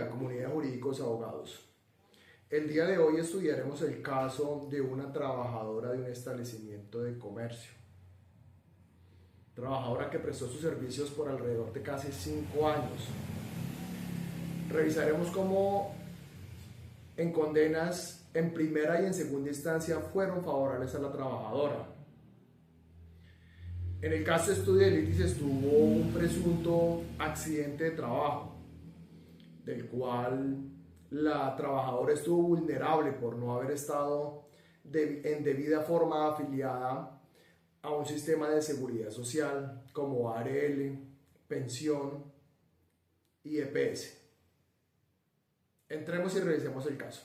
día, comunidad de jurídicos abogados. El día de hoy estudiaremos el caso de una trabajadora de un establecimiento de comercio. Trabajadora que prestó sus servicios por alrededor de casi 5 años. Revisaremos cómo en condenas en primera y en segunda instancia fueron favorables a la trabajadora. En el caso de estudio de litis estuvo un presunto accidente de trabajo, del cual la trabajadora estuvo vulnerable por no haber estado en debida forma afiliada a un sistema de seguridad social como ARL, pensión y EPS. Entremos y revisemos el caso.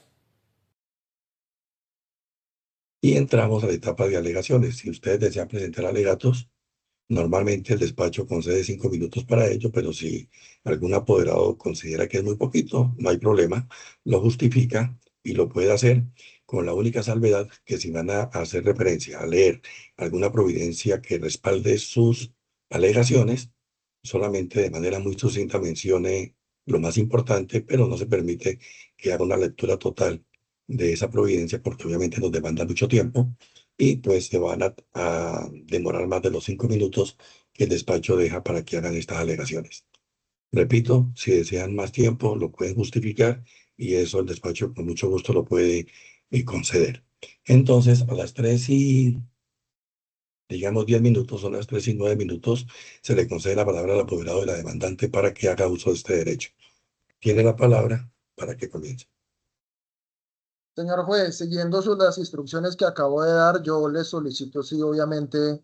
Y entramos a la etapa de alegaciones. Si ustedes desean presentar alegatos, normalmente el despacho concede 5 minutos para ello, pero si algún apoderado considera que es muy poquito, no hay problema, lo justifica y lo puede hacer con la única salvedad que si van a hacer referencia a leer alguna providencia que respalde sus alegaciones, solamente de manera muy sucinta mencione lo más importante, pero no se permite que haga una lectura total de esa providencia porque obviamente nos demanda mucho tiempo y pues se van a demorar más de los 5 minutos que el despacho deja para que hagan estas alegaciones. Repito, si desean más tiempo, lo pueden justificar y eso el despacho con mucho gusto lo puede conceder. Entonces, a las 3 y, digamos, 10 minutos, son las 3 y 9 minutos, se le concede la palabra al apoderado de la demandante para que haga uso de este derecho. Tiene la palabra para que comience. Señor juez, siguiendo las instrucciones que acabo de dar, yo le solicito, sí, obviamente,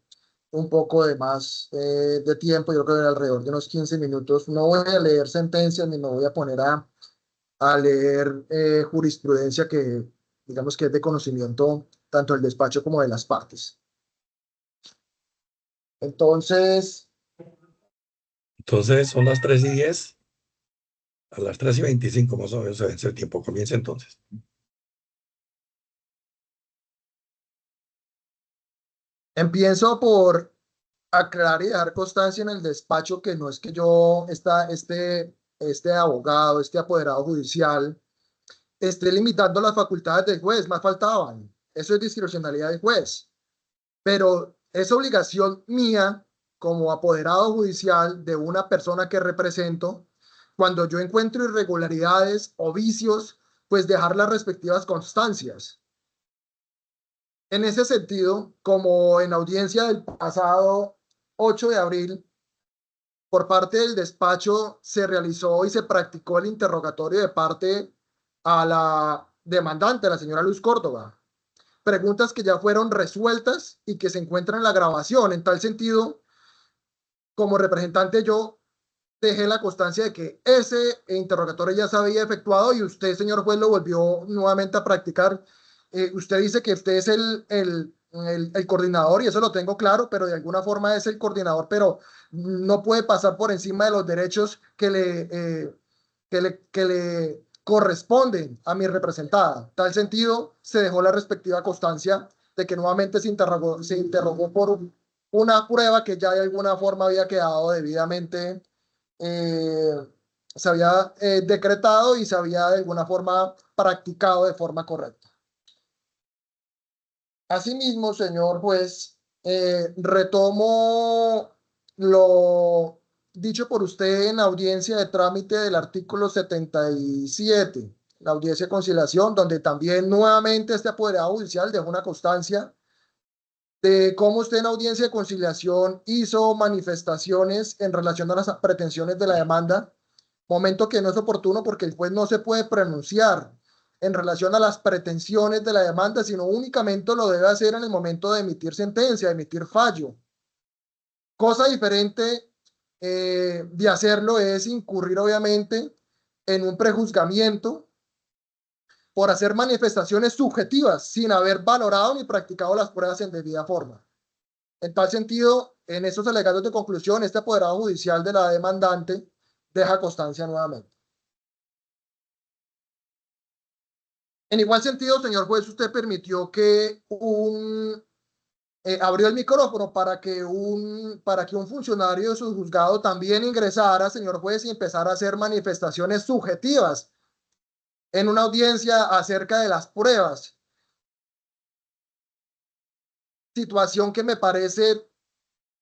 un poco de más de tiempo, yo creo que alrededor de unos 15 minutos. No voy a leer sentencias ni me voy a poner a leer jurisprudencia que, digamos que es de conocimiento tanto del despacho como de las partes. Entonces, Entonces, son las 3 y 10, a las 3 y 25 más o menos se vence el tiempo. Comienza entonces. empiezo por aclarar y dejar constancia en el despacho que no es que yo, este abogado, este apoderado judicial, esté limitando las facultades del juez, más faltaban. Eso es discrecionalidad del juez. Pero es obligación mía como apoderado judicial de una persona que represento, cuando yo encuentro irregularidades o vicios, pues dejar las respectivas constancias. En ese sentido, como en audiencia del pasado 8 de abril, por parte del despacho se realizó y se practicó el interrogatorio de parte a la demandante, la señora Luz Córdoba. Preguntas que ya fueron resueltas y que se encuentran en la grabación. En tal sentido, como representante yo dejé la constancia de que ese interrogatorio ya se había efectuado y usted, señor juez, lo volvió nuevamente a practicar. Usted dice que usted es el coordinador y eso lo tengo claro, pero de alguna forma es el coordinador, pero no puede pasar por encima de los derechos que le corresponden a mi representada. En tal sentido, se dejó la respectiva constancia de que nuevamente se interrogó por una prueba que ya de alguna forma había quedado debidamente, eh, se había decretado y se había de alguna forma practicado de forma correcta. Asimismo, señor juez, retomo lo dicho por usted en audiencia de trámite del artículo 77, la audiencia de conciliación, donde también nuevamente este apoderado judicial dejó una constancia de cómo usted en audiencia de conciliación hizo manifestaciones en relación a las pretensiones de la demanda, momento que no es oportuno porque el juez no se puede pronunciar en relación a las pretensiones de la demanda, sino únicamente lo debe hacer en el momento de emitir sentencia, de emitir fallo. Cosa diferente de hacerlo es incurrir obviamente en un prejuzgamiento por hacer manifestaciones subjetivas sin haber valorado ni practicado las pruebas en debida forma. En tal sentido, en estos alegatos de conclusión, este apoderado judicial de la demandante deja constancia nuevamente. En igual sentido, señor juez, usted permitió que un abrió el micrófono para que un funcionario de su juzgado también ingresara, señor juez, y empezara a hacer manifestaciones subjetivas en una audiencia acerca de las pruebas. Situación que me parece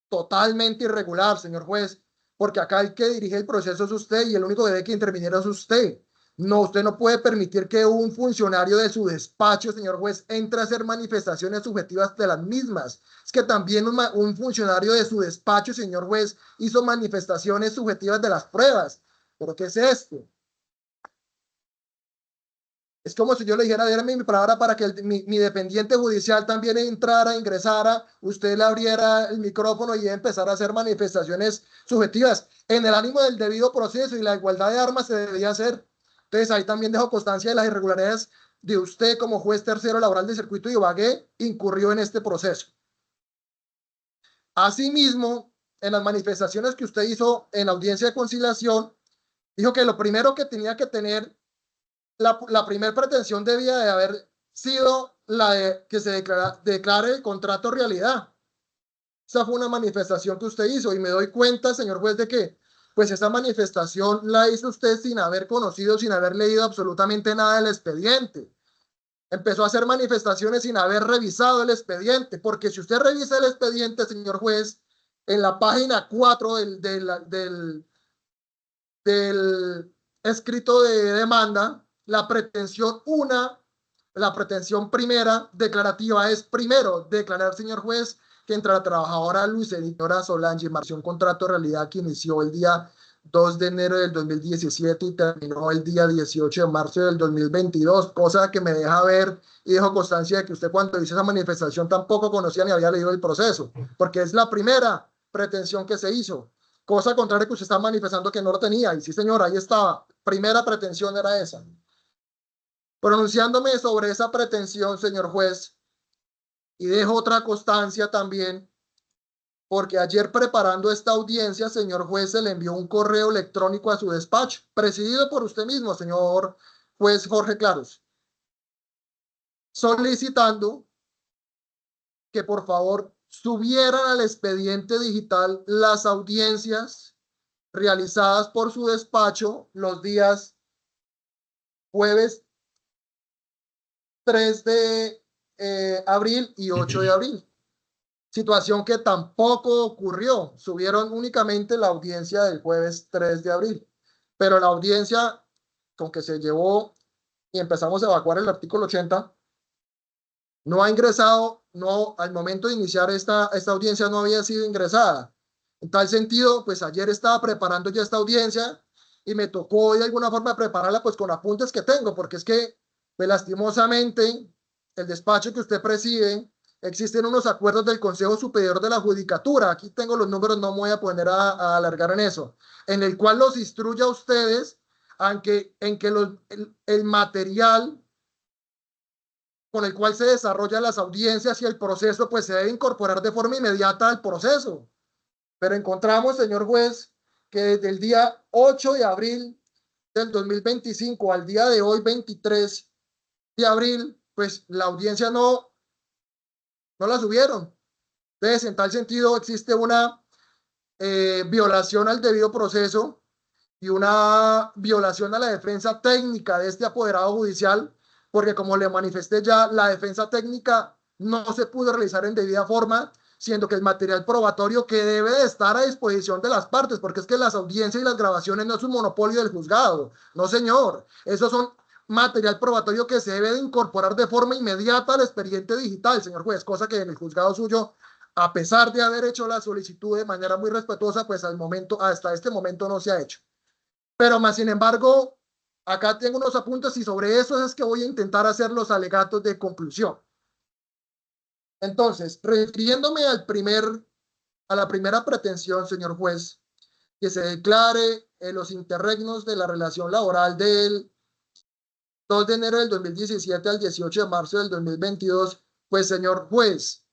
totalmente irregular, señor juez, porque acá el que dirige el proceso es usted y el único que debe que interviniera es usted. No, usted no puede permitir que un funcionario de su despacho, señor juez, entre a hacer manifestaciones subjetivas de las mismas. Es que también un funcionario de su despacho, señor juez, hizo manifestaciones subjetivas de las pruebas. ¿Pero qué es esto? Es como si yo le dijera, déjame mi palabra para que mi dependiente judicial también entrara, ingresara, usted le abriera el micrófono y empezara a hacer manifestaciones subjetivas. En el ánimo del debido proceso y la igualdad de armas se debía hacer. Entonces ahí también dejo constancia de las irregularidades de usted como juez tercero laboral del circuito de Ibagué incurrió en este proceso. Asimismo, en las manifestaciones que usted hizo en la audiencia de conciliación, dijo que lo primero que tenía que tener la primera pretensión debía de haber sido la de que se declare el contrato realidad. Esa fue una manifestación que usted hizo y me doy cuenta, señor juez, de que pues esa manifestación la hizo usted sin haber conocido, sin haber leído absolutamente nada del expediente. Empezó a hacer manifestaciones sin haber revisado el expediente, porque si usted revisa el expediente, señor juez, en la página 4 del escrito de demanda, la pretensión primera declarativa es primero declarar, señor juez, que entre la trabajadora Lucelita Solange marció un contrato de realidad que inició el día 2 de enero del 2017 y terminó el día 18 de marzo del 2022, cosa que me deja ver y dejo constancia de que usted cuando hizo esa manifestación tampoco conocía ni había leído el proceso, porque es la primera pretensión que se hizo. Cosa contraria que usted está manifestando que no lo tenía. Y sí, señor, ahí estaba. Primera pretensión era esa. Pronunciándome sobre esa pretensión, señor juez, y dejo otra constancia también, porque ayer preparando esta audiencia, señor juez, se le envió un correo electrónico a su despacho, presidido por usted mismo, señor juez Jorge Claros, solicitando que por favor subieran al expediente digital las audiencias realizadas por su despacho los días jueves 3 de abril y 8 de abril. Situación que tampoco ocurrió. Subieron únicamente la audiencia del jueves 3 de abril. Pero la audiencia con que se llevó y empezamos a evacuar el artículo 80, no ha ingresado, no, al momento de iniciar esta audiencia no había sido ingresada. En tal sentido, pues ayer estaba preparando ya esta audiencia y me tocó de alguna forma prepararla pues con apuntes que tengo, porque es que pues lastimosamente el despacho que usted preside, existen unos acuerdos del Consejo Superior de la Judicatura, aquí tengo los números, no me voy a poner a alargar en eso, en el cual los instruye a ustedes en que el material con el cual se desarrollan las audiencias y el proceso, pues se debe incorporar de forma inmediata al proceso. Pero encontramos, señor juez, que desde el día 8 de abril del 2025 al día de hoy, 23 de abril, pues la audiencia no la subieron. Entonces, en tal sentido, existe una violación al debido proceso y una violación a la defensa técnica de este apoderado judicial, porque como le manifesté ya, la defensa técnica no se pudo realizar en debida forma, siendo que el material probatorio que debe de estar a disposición de las partes, porque es que las audiencias y las grabaciones no es un monopolio del juzgado, no señor, esos son material probatorio que se debe de incorporar de forma inmediata al expediente digital, señor juez, cosa que en el juzgado suyo, a pesar de haber hecho la solicitud de manera muy respetuosa, pues hasta este momento no se ha hecho. Pero más sin embargo, acá tengo unos apuntes y sobre eso es que voy a intentar hacer los alegatos de conclusión. Entonces, refiriéndome a la primera pretensión, señor juez, que se declare en los interregnos de la relación laboral del 2 de enero del 2017 al 18 de marzo del 2022, pues señor juez,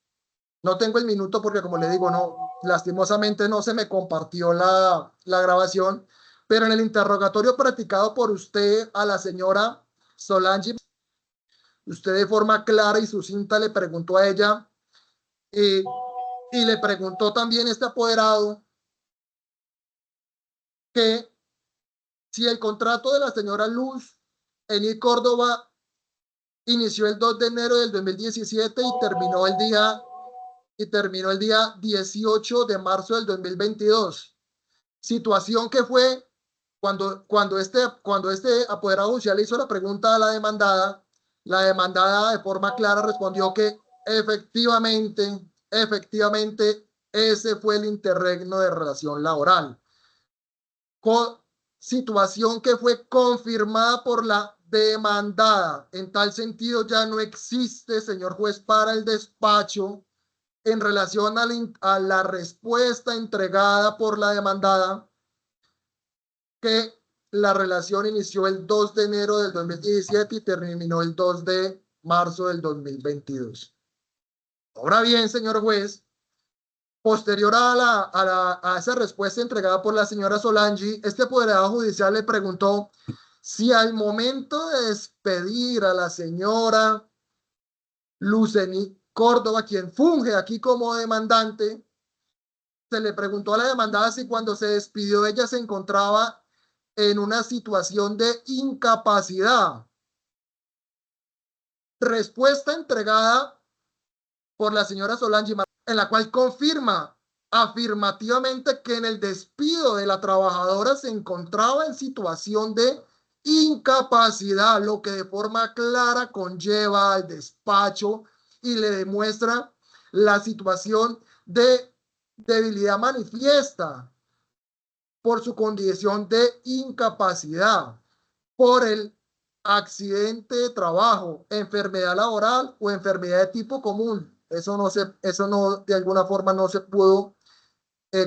no tengo el minuto porque como le digo, no, lastimosamente no se me compartió la grabación, pero en el interrogatorio practicado por usted a la señora Solange, usted de forma clara y sucinta le preguntó a ella y le preguntó también este apoderado que si el contrato de la señora Luz Eni Córdoba inició el 2 de enero del 2017 y terminó el día 18 de marzo del 2022. Situación que fue cuando este apoderado judicial hizo la pregunta a la demandada de forma clara respondió que efectivamente ese fue el interregno de relación laboral. Situación que fue confirmada por la demandada. En tal sentido, ya no existe, señor juez, para el despacho en relación a la respuesta entregada por la demandada que la relación inició el 2 de enero del 2017 y terminó el 2 de marzo del 2022. Ahora bien, señor juez, posterior a esa respuesta entregada por la señora Solange, este apoderado judicial le preguntó si al momento de despedir a la señora Luz Eni Córdoba, quien funge aquí como demandante, se le preguntó a la demandada si cuando se despidió ella se encontraba en una situación de incapacidad. Respuesta entregada por la señora Solange, en la cual confirma afirmativamente que en el despido de la trabajadora se encontraba en situación de incapacidad, lo que de forma clara conlleva al despacho y le demuestra la situación de debilidad manifiesta por su condición de incapacidad, por el accidente de trabajo, enfermedad laboral o enfermedad de tipo común. Eso no, de alguna forma no se pudo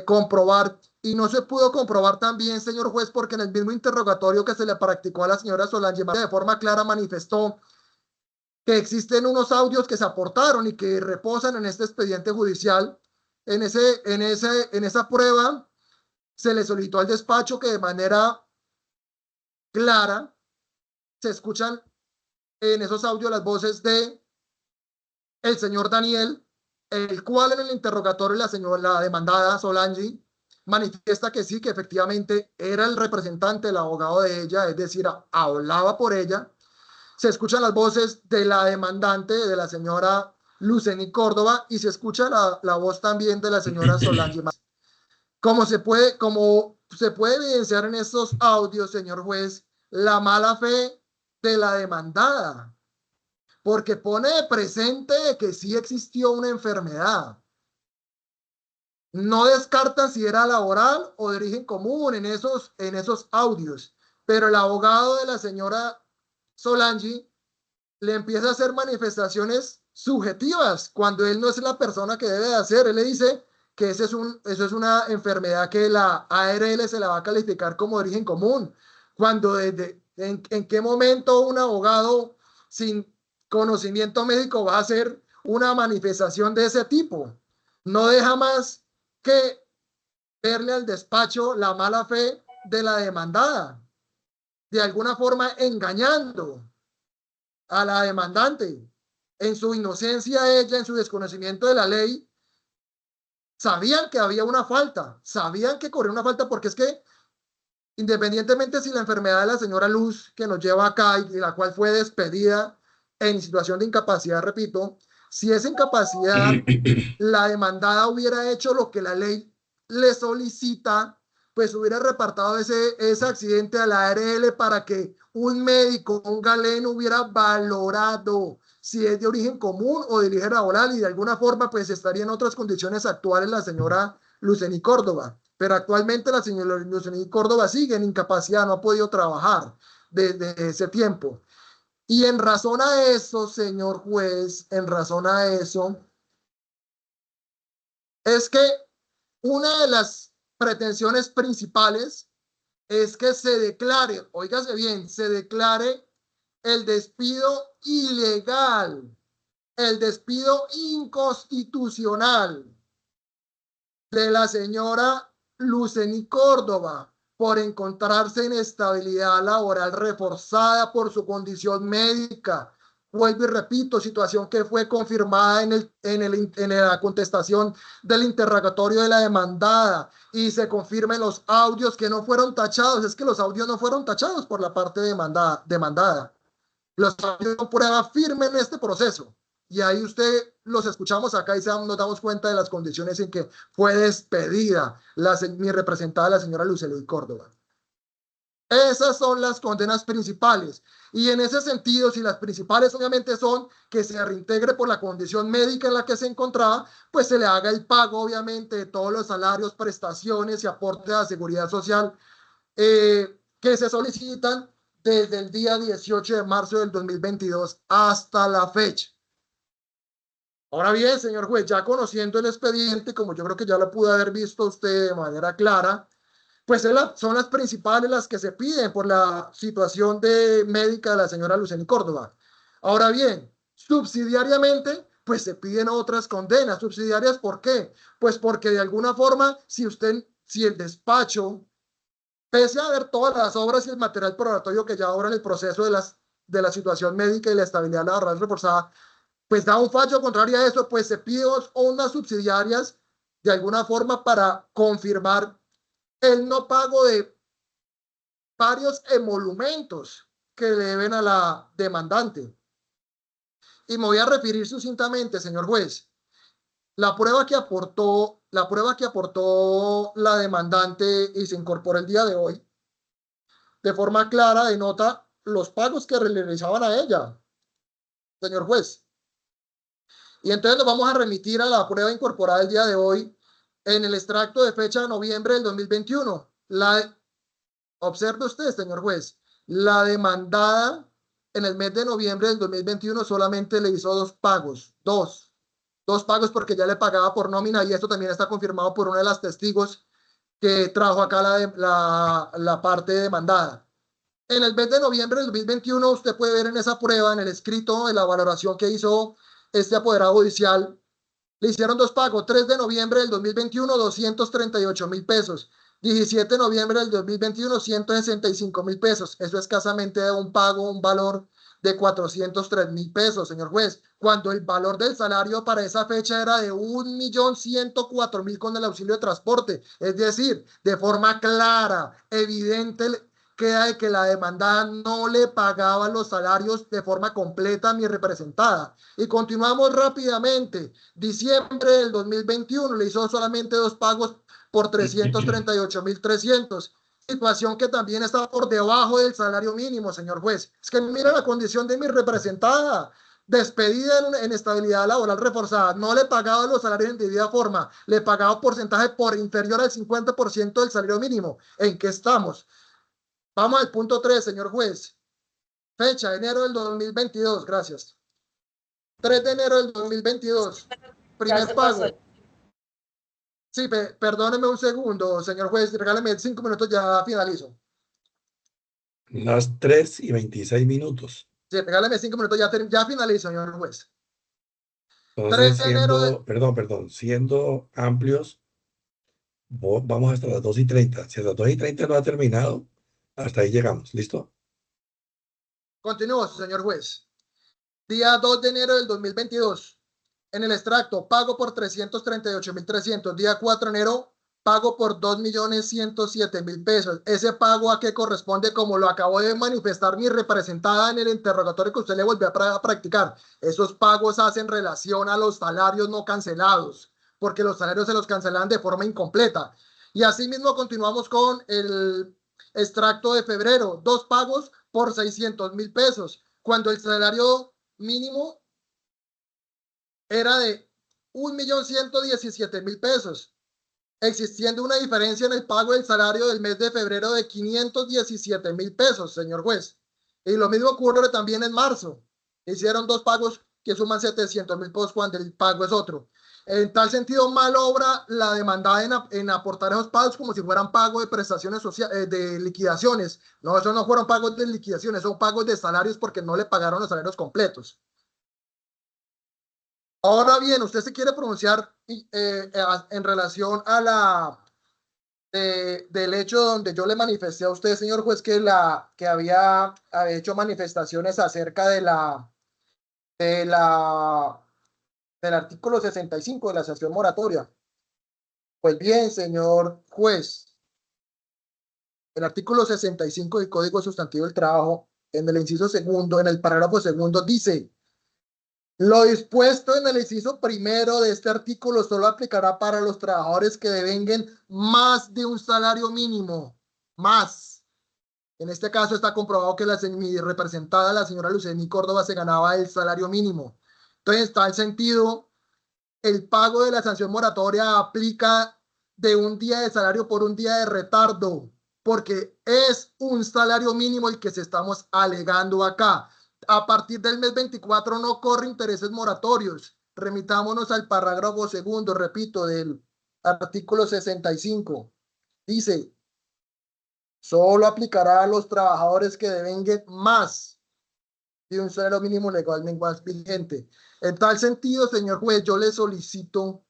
comprobar. Y no se pudo comprobar también, señor juez, porque en el mismo interrogatorio que se le practicó a la señora Solange, de forma clara manifestó que existen unos audios que se aportaron y que reposan en este expediente judicial. En esa prueba se le solicitó al despacho que de manera clara se escuchan en esos audios las voces de el señor Daniel, el cual en el interrogatorio la demandada Solange manifiesta que sí, que efectivamente era el representante, el abogado de ella, es decir, hablaba por ella. Se escuchan las voces de la demandante, de la señora Luz Eni Córdoba, y se escucha la voz también de la señora Solange. Como se puede evidenciar en estos audios, señor juez, la mala fe de la demandada, porque pone de presente que sí existió una enfermedad. No descartan si era laboral o de origen común en esos audios, pero el abogado de la señora Solange le empieza a hacer manifestaciones subjetivas cuando él no es la persona que debe de hacer. Él le dice que eso es una enfermedad que la ARL se la va a calificar como de origen común. Cuando en qué momento un abogado sin conocimiento médico va a hacer una manifestación de ese tipo. No deja más que verle al despacho la mala fe de la demandada, de alguna forma engañando a la demandante. En su inocencia ella, en su desconocimiento de la ley, sabían que había una falta, sabían que corría una falta, porque es que independientemente si la enfermedad de la señora Luz, que nos lleva acá y la cual fue despedida en situación de incapacidad, repito, si esa incapacidad la demandada hubiera hecho lo que la ley le solicita, pues hubiera repartido ese accidente a la ARL para que un médico, un galeno hubiera valorado si es de origen común o de origen laboral, y de alguna forma pues estaría en otras condiciones actuales la señora Luz Eni Córdoba. Pero actualmente la señora Luz Eni Córdoba sigue en incapacidad, no ha podido trabajar desde ese tiempo. Y en razón a eso, señor juez, en razón a eso, es que una de las pretensiones principales es que se declare, óigase bien, se declare el despido ilegal, el despido inconstitucional de la señora Luz Eni Córdoba por encontrarse en estabilidad laboral reforzada por su condición médica, vuelvo y repito, situación que fue confirmada en la contestación del interrogatorio de la demandada y se confirma en los audios que no fueron tachados. Es que los audios no fueron tachados por la parte demandada. Los audios son prueba firme en este proceso. Y ahí usted los escuchamos acá y nos damos cuenta de las condiciones en que fue despedida mi representada, la señora Lucely Córdoba. Esas son las condenas principales. Y en ese sentido, si las principales obviamente son que se reintegre por la condición médica en la que se encontraba, pues se le haga el pago obviamente de todos los salarios, prestaciones y aportes a la seguridad social que se solicitan desde el día 18 de marzo del 2022 hasta la fecha. Ahora bien, señor juez, ya conociendo el expediente, como yo creo que ya lo pudo haber visto usted de manera clara, pues son las principales las que se piden por la situación médica de la señora Lucely Córdoba. Ahora bien, subsidiariamente, pues se piden otras condenas. ¿Subsidiarias por qué? Pues porque de alguna forma, si el despacho, pese a ver todas las obras y el material probatorio que ya ahora en el proceso de la situación médica y la estabilidad laboral reforzada, pues da un fallo contrario a eso, pues se pide unas subsidiarias de alguna forma para confirmar el no pago de varios emolumentos que le deben a la demandante. Y me voy a referir sucintamente, señor juez. La prueba que aportó la demandante y se incorpora el día de hoy, de forma clara denota los pagos que le realizaban a ella, señor juez. Y entonces nos vamos a remitir a la prueba incorporada el día de hoy en el extracto de fecha de noviembre del 2021. Observe usted, señor juez, la demandada en el mes de noviembre del 2021 solamente le hizo dos pagos, dos pagos porque ya le pagaba por nómina y esto también está confirmado por una de las testigos que trajo acá la parte demandada. En el mes de noviembre del 2021 usted puede ver en esa prueba, en el escrito de la valoración que hizo este apoderado judicial, le hicieron dos pagos, 3 de noviembre del 2021, 238,000 pesos. 17 de noviembre del 2021, 165,000 pesos. Eso escasamente un pago, un valor de 403,000 pesos, señor juez, cuando el valor del salario para esa fecha era de 1,104,000 con el auxilio de transporte. Es decir, de forma clara, evidente, queda de que la demandada no le pagaba los salarios de forma completa a mi representada. Y continuamos rápidamente. Diciembre del 2021 le hizo solamente dos pagos por 338,300. Situación que también está por debajo del salario mínimo, señor juez. Es que mira la condición de mi representada. Despedida en estabilidad laboral reforzada, no le pagaba los salarios en debida forma, le pagaba un porcentaje por inferior al 50% del salario mínimo. ¿En qué estamos? Vamos al punto 3, señor juez. Fecha, enero del 2022, gracias. 3 de enero del 2022, primer pago. Sí, perdóneme un segundo, señor juez, regáleme 5 minutos, ya finalizo. Las 3:26. Sí, regáleme 5 minutos, ya finalizo, señor juez. Entonces, siendo amplios, vamos hasta las 2:30. Si a las 2:30 no ha terminado, hasta ahí llegamos. ¿Listo? Continúo, señor juez. Día 2 de enero del 2022. En el extracto, pago por 338,300. Día 4 de enero, pago por 2,107,000 pesos. Ese pago a qué corresponde, como lo acabo de manifestar mi representada en el interrogatorio que usted le volvió a practicar. Esos pagos hacen relación a los salarios no cancelados, porque los salarios se los cancelan de forma incompleta. Y asimismo continuamos con el extracto de febrero. Dos pagos por 600,000 pesos, cuando el salario mínimo era de 1,117,000 pesos, existiendo una diferencia en el pago del salario del mes de febrero de 517,000 pesos, señor juez. Y lo mismo ocurre también en marzo. Hicieron dos pagos que suman 700,000 pesos cuando el pago es otro. En tal sentido, mal obra la demandada en aportar esos pagos como si fueran pagos de prestaciones sociales, de liquidaciones. No, esos no fueron pagos de liquidaciones, son pagos de salarios porque no le pagaron los salarios completos. Ahora bien, usted se quiere pronunciar en relación a del hecho donde yo le manifesté a usted, señor juez, que había hecho manifestaciones acerca de de la, del artículo 65 de la sanción moratoria. Pues bien, señor juez, el artículo 65 del Código Sustantivo del Trabajo, en el inciso segundo, en el parágrafo segundo, dice: lo dispuesto en el inciso primero de este artículo solo aplicará para los trabajadores que devenguen más de un salario mínimo. Más. En este caso está comprobado que mi representada, la señora Lucení Córdoba, se ganaba el salario mínimo. Entonces, está el sentido, el pago de la sanción moratoria aplica de un día de salario por un día de retardo, porque es un salario mínimo el que se estamos alegando acá. A partir del mes 24 no corre intereses moratorios. Remitámonos al parágrafo segundo, repito, del artículo 65. Dice: solo aplicará a los trabajadores que devenguen más de un salario mínimo legalmente más vigente. En tal sentido, señor juez, yo le solicito,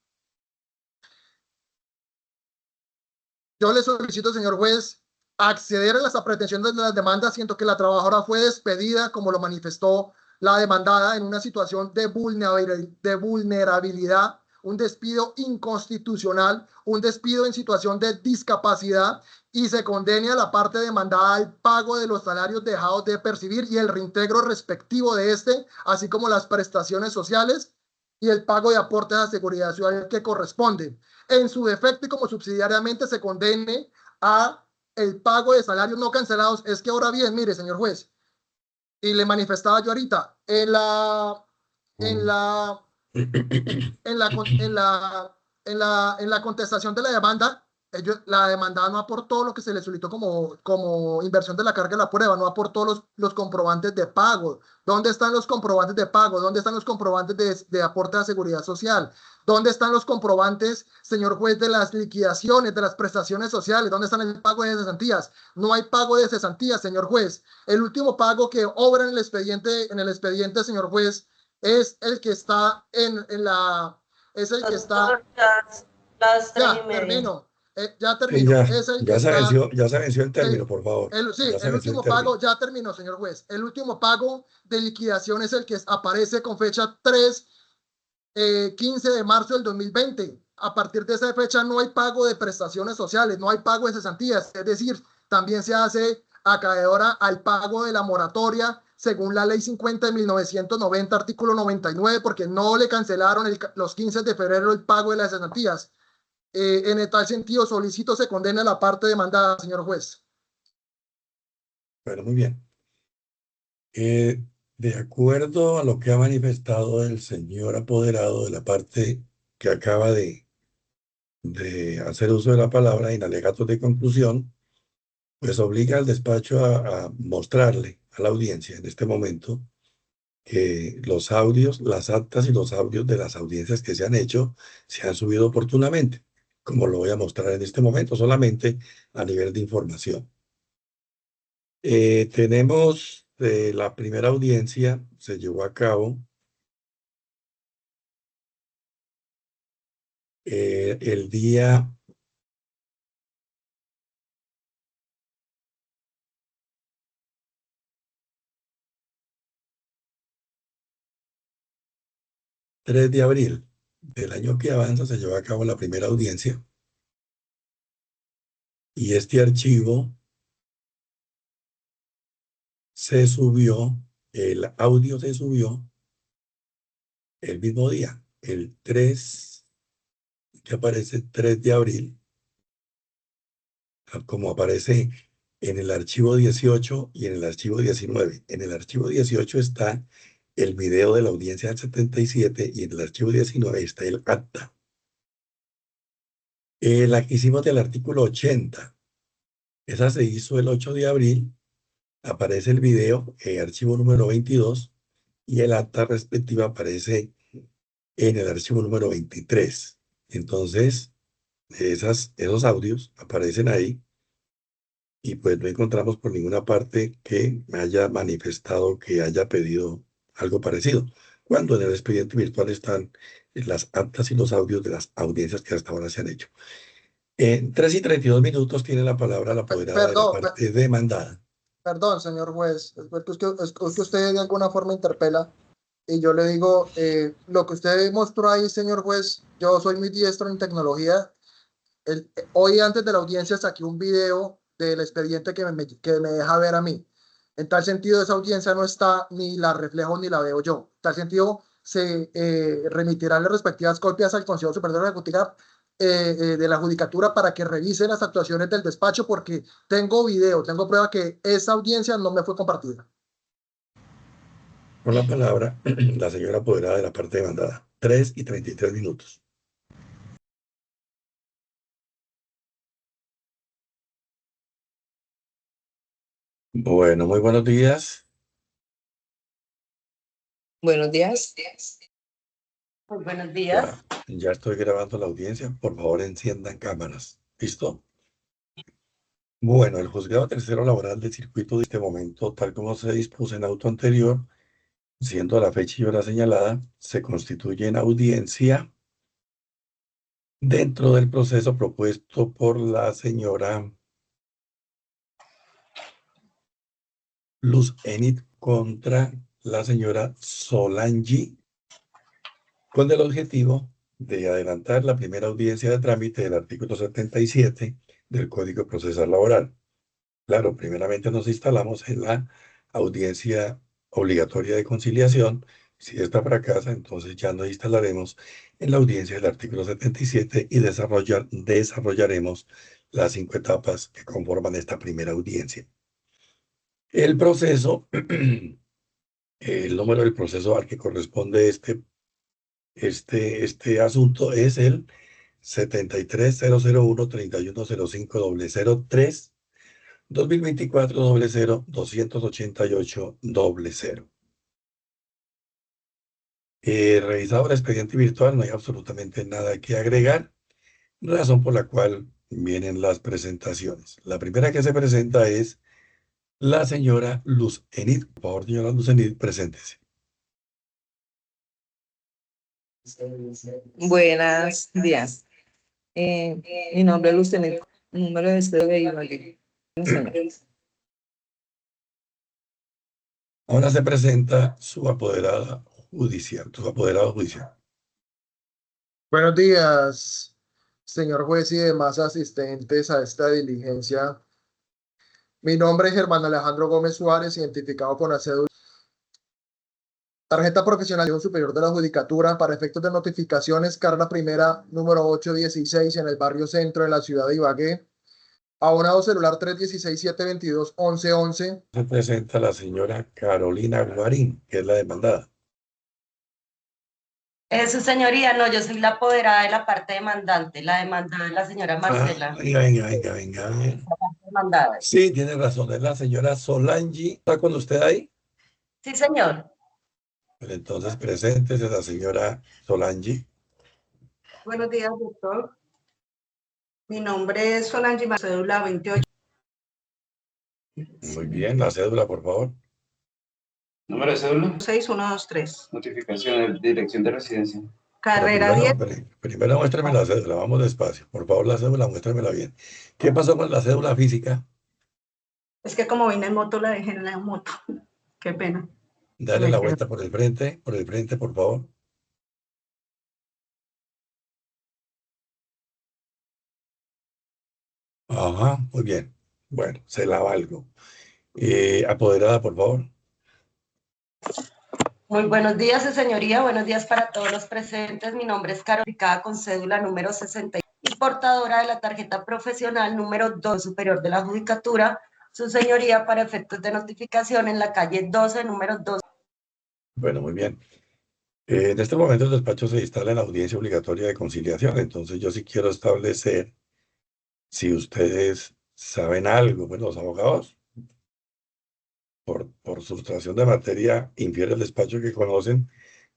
señor juez, acceder a las pretensiones de las demandas, siendo que la trabajadora fue despedida, como lo manifestó la demandada, en una situación de vulnerabilidad, un despido inconstitucional, un despido en situación de discapacidad, y se condene a la parte demandada al pago de los salarios dejados de percibir y el reintegro respectivo de este, así como las prestaciones sociales y el pago de aportes a seguridad social que corresponden. En su defecto y como subsidiariamente se condene a el pago de salarios no cancelados. Es que ahora bien, mire, señor juez, y le manifestaba yo ahorita, en la contestación de la demanda, la demandada no aportó lo que se le solicitó como inversión de la carga de la prueba, no aportó los comprobantes de pago. ¿Dónde están los comprobantes de pago? ¿Dónde están los comprobantes de aporte a la seguridad social? ¿Dónde están los comprobantes, señor juez, de las liquidaciones, de las prestaciones sociales? ¿Dónde están el pago de cesantías? No hay pago de cesantías, señor juez. El último pago que obra en el expediente, señor juez, es el que está es el que está. Las Ya 3:30. termino. Ya Sí, termino. Es el que está. ya se venció el término, Sí, por favor. sí, Ya se el venció el último pago término. ya terminó, señor juez. El último pago de liquidación es el que aparece con fecha 15 de marzo del 2020. A partir de esa fecha no hay pago de prestaciones sociales, no hay pago de cesantías. Es decir, también se hace acreedora al pago de la moratoria según la ley 50 de 1990, artículo 99, porque no le cancelaron los 15 de febrero el pago de las cesantías. En tal sentido, solicito se condene a la parte demandada, señor juez. Bueno, muy bien. De acuerdo a lo que ha manifestado el señor apoderado de la parte que acaba de hacer uso de la palabra en alegatos de conclusión, pues obliga al despacho a mostrarle a la audiencia en este momento que los audios, las actas y los audios de las audiencias que se han hecho se han subido oportunamente, como lo voy a mostrar en este momento, solamente a nivel de información. Tenemos la primera audiencia, se llevó a cabo el día 3 de abril del año que avanza, se llevó a cabo la primera audiencia y este archivo se subió, el audio se subió el mismo día, el 3, que aparece 3 de abril, como aparece en el archivo 18 y en el archivo 19. En el archivo 18 está el video de la audiencia del 77 y en el archivo 19 está el acta. La que hicimos del artículo 80, esa se hizo el 8 de abril, aparece el video, archivo número 22, y el acta respectiva aparece en el archivo número 23. Entonces, esos audios aparecen ahí y pues no encontramos por ninguna parte que me haya manifestado que haya pedido algo parecido, cuando en el expediente virtual están las actas y los audios de las audiencias que hasta ahora se han hecho. En 3:32 tiene la palabra la apoderada de la parte demandada. Perdón, señor juez, es que usted de alguna forma interpela. y yo le digo, lo que usted mostró ahí, señor juez, yo soy muy diestro en tecnología. Hoy antes de la audiencia saqué un video del expediente que me deja ver a mí. En tal sentido, esa audiencia no está, ni la reflejo ni la veo yo. En tal sentido, se remitirán las respectivas copias al Consejo Superior de la Ejecutiva de la Judicatura para que revise las actuaciones del despacho, porque tengo video, tengo prueba que esa audiencia no me fue compartida. Con la palabra, la señora apoderada de la parte demandada. 3:33. Bueno, muy buenos días. Buenos días. Muy buenos días. Ya estoy grabando la audiencia. Por favor, enciendan cámaras. ¿Listo? Bueno, el juzgado tercero laboral del circuito de este momento, tal como se dispuso en auto anterior, siendo la fecha y hora señalada, se constituye en audiencia dentro del proceso propuesto por la señora Luz Enid contra la señora Solange, con el objetivo de adelantar la primera audiencia de trámite del artículo 77 del Código Procesal Laboral. Claro, primeramente nos instalamos en la audiencia obligatoria de conciliación. Si esta fracasa, entonces ya nos instalaremos en la audiencia del artículo 77 y desarrollaremos las 5 etapas que conforman esta primera audiencia. El proceso, el número del proceso al que corresponde este asunto es el 73001-3105-003 2024 288 revisado el expediente virtual, no hay absolutamente nada que agregar, razón por la cual vienen las presentaciones. La primera que se presenta es la señora Luz Enid. Por favor, señora Luz Enid, preséntese. Buenos días. Mi nombre es Lucenit. Número de este de Ibagué. Ahora se presenta su apoderada judicial, su apoderado judicial. Buenos días, señor juez y demás asistentes a esta diligencia. Mi nombre es Germán Alejandro Gómez Suárez, identificado con la cédula. Tarjeta profesional de un superior de la Judicatura para efectos de notificaciones, Carla Primera, número 816, en el barrio Centro de la ciudad de Ibagué. Abonado celular 316-722-1111. Se presenta la señora Carolina Guarín, que es la demandada. Su señoría, no, yo soy la apoderada de la parte demandante. La demandada es la señora Marcela. Venga. Demandada. Sí, tiene razón, es la señora Solange. ¿Está con usted ahí? Sí, señor. Pues entonces, preséntese la señora Solange. Buenos días, doctor. Mi nombre es Solange, cédula 28. Muy bien, la cédula, por favor. Número de cédula. 6123. Notificación de dirección de residencia. Carrera 10. Primero muéstrame la cédula, vamos despacio. Por favor, la cédula, muéstramela bien. ¿Qué pasó con la cédula física? Es que como vine en moto, la dejé en la moto. Qué pena. Dale la vuelta por el frente, por favor. Ajá, muy bien. Bueno, se la valgo. Apoderada, por favor. Muy buenos días, su señoría. Buenos días para todos los presentes. Mi nombre es Carolina, con cédula número 60 y portadora de la tarjeta profesional número 2 superior de la Judicatura. Su señoría, para efectos de notificación en la calle 12, número 2. Bueno, muy bien. En este momento el despacho se instala en la audiencia obligatoria de conciliación. Entonces yo sí quiero establecer si ustedes saben algo, bueno, los abogados, por sustracción de materia, infiere el despacho que conocen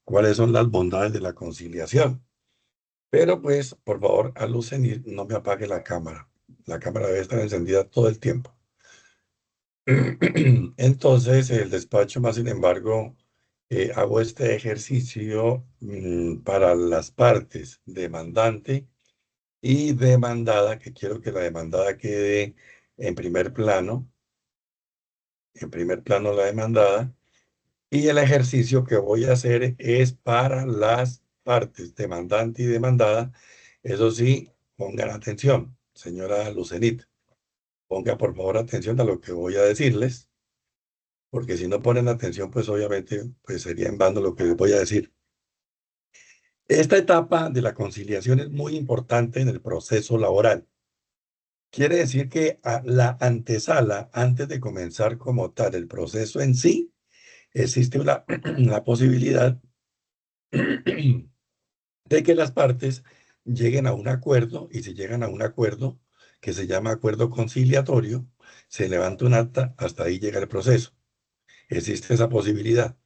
cuáles son las bondades de la conciliación. Pero pues, por favor, al Lucenir, no me apague la cámara. La cámara debe estar encendida todo el tiempo. Entonces, el despacho, más sin embargo, hago este ejercicio para las partes demandante y demandada, que quiero que la demandada quede en primer plano la demandada, Y el ejercicio que voy a hacer es para las partes demandante y demandada. Eso sí, pongan atención, señora Lucenit. Ponga por favor atención a lo que voy a decirles, porque si no ponen atención, pues obviamente pues sería en vano lo que les voy a decir. Esta etapa de la conciliación es muy importante en el proceso laboral. Quiere decir que a la antesala, antes de comenzar como tal el proceso en sí, existe la posibilidad de que las partes lleguen a un acuerdo, y si llegan a un acuerdo que se llama acuerdo conciliatorio, se levanta un acta, hasta ahí llega el proceso. Existe esa posibilidad.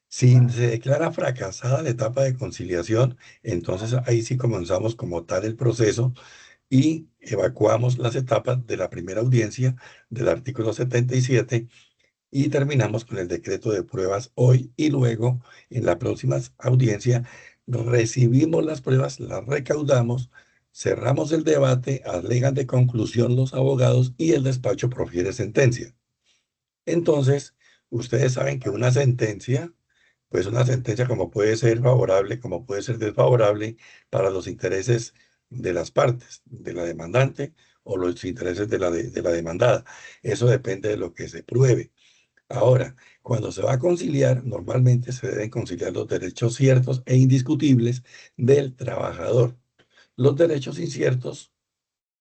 Si se declara fracasada la etapa de conciliación, entonces ahí sí comenzamos como tal el proceso y evacuamos las etapas de la primera audiencia del artículo 77 y terminamos con el decreto de pruebas hoy, y luego en la próxima audiencia recibimos las pruebas, las recaudamos, cerramos el debate, alegan de conclusión los abogados y el despacho profiere sentencia. Entonces, ustedes saben que una sentencia, pues una sentencia como puede ser favorable, como puede ser desfavorable para los intereses de las partes, de la demandante o los intereses de la demandada. Eso depende de lo que se pruebe. Ahora, cuando se va a conciliar, normalmente se deben conciliar los derechos ciertos e indiscutibles del trabajador. Los derechos inciertos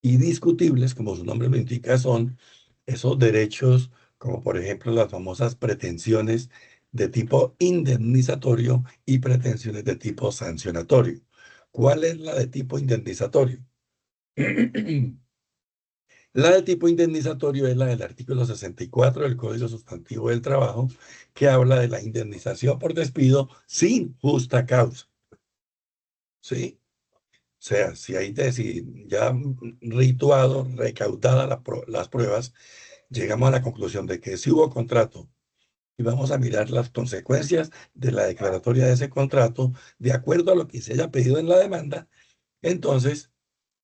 y discutibles, como su nombre lo indica, son esos derechos, como por ejemplo las famosas pretensiones de tipo indemnizatorio y pretensiones de tipo sancionatorio. ¿Cuál es la de tipo indemnizatorio? La de tipo indemnizatorio es la del artículo 64 del Código Sustantivo del Trabajo, que habla de la indemnización por despido sin justa causa. ¿Sí? O sea, si ya rituado, recaudadas las pruebas, llegamos a la conclusión de que si hubo contrato y vamos a mirar las consecuencias de la declaratoria de ese contrato de acuerdo a lo que se haya pedido en la demanda, entonces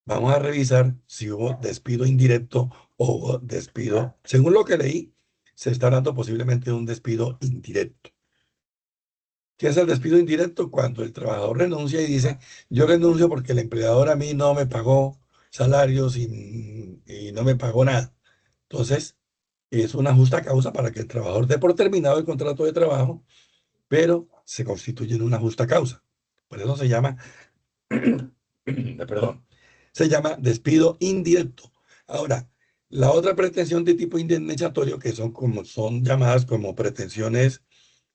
vamos a revisar si hubo despido indirecto o hubo despido. Según lo que leí, se está hablando posiblemente de un despido indirecto. ¿Qué es el despido indirecto? Cuando el trabajador renuncia y dice, yo renuncio porque el empleador a mí no me pagó salarios y no me pagó nada. Entonces, es una justa causa para que el trabajador dé por terminado el contrato de trabajo, pero se constituye en una justa causa. Por eso se llama, perdón, se llama despido indirecto. Ahora, la otra pretensión de tipo indemnizatorio, que son llamadas como pretensiones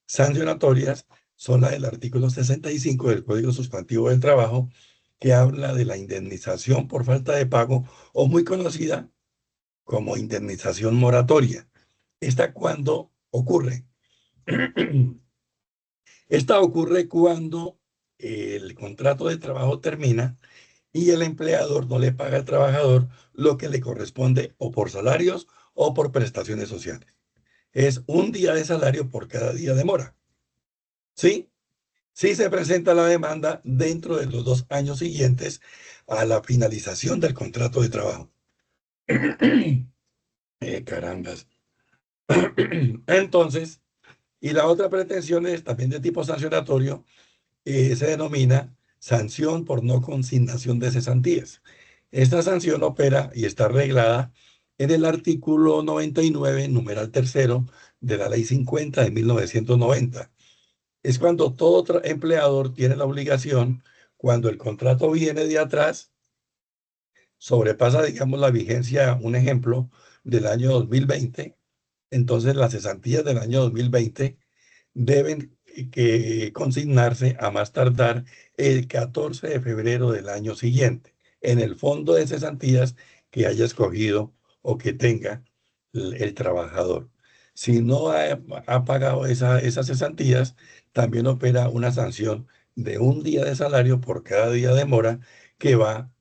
sancionatorias, son la del artículo 65 del Código Sustantivo del Trabajo, que habla de la indemnización por falta de pago, o muy conocida como indemnización moratoria. ¿Esta cuándo ocurre? Esta ocurre cuando el contrato de trabajo termina y el empleador no le paga al trabajador lo que le corresponde o por salarios o por prestaciones sociales. Es un día de salario por cada día de mora. ¿Sí? Si se presenta la demanda dentro de los 2 años siguientes a la finalización del contrato de trabajo. Carambas. Entonces, y la otra pretensión es también de tipo sancionatorio, se denomina sanción por no consignación de cesantías. Esta sanción opera y está reglada en el artículo 99, numeral tercero, de la Ley 50 de 1990. Es cuando todo empleador tiene la obligación, cuando el contrato viene de atrás, sobrepasa, digamos, la vigencia, un ejemplo, del año 2020, entonces las cesantías del año 2020 deben que consignarse a más tardar el 14 de febrero del año siguiente en el fondo de cesantías que haya escogido o que tenga el trabajador. Si no ha pagado esas cesantías, también opera una sanción de un día de salario por cada día de mora, que va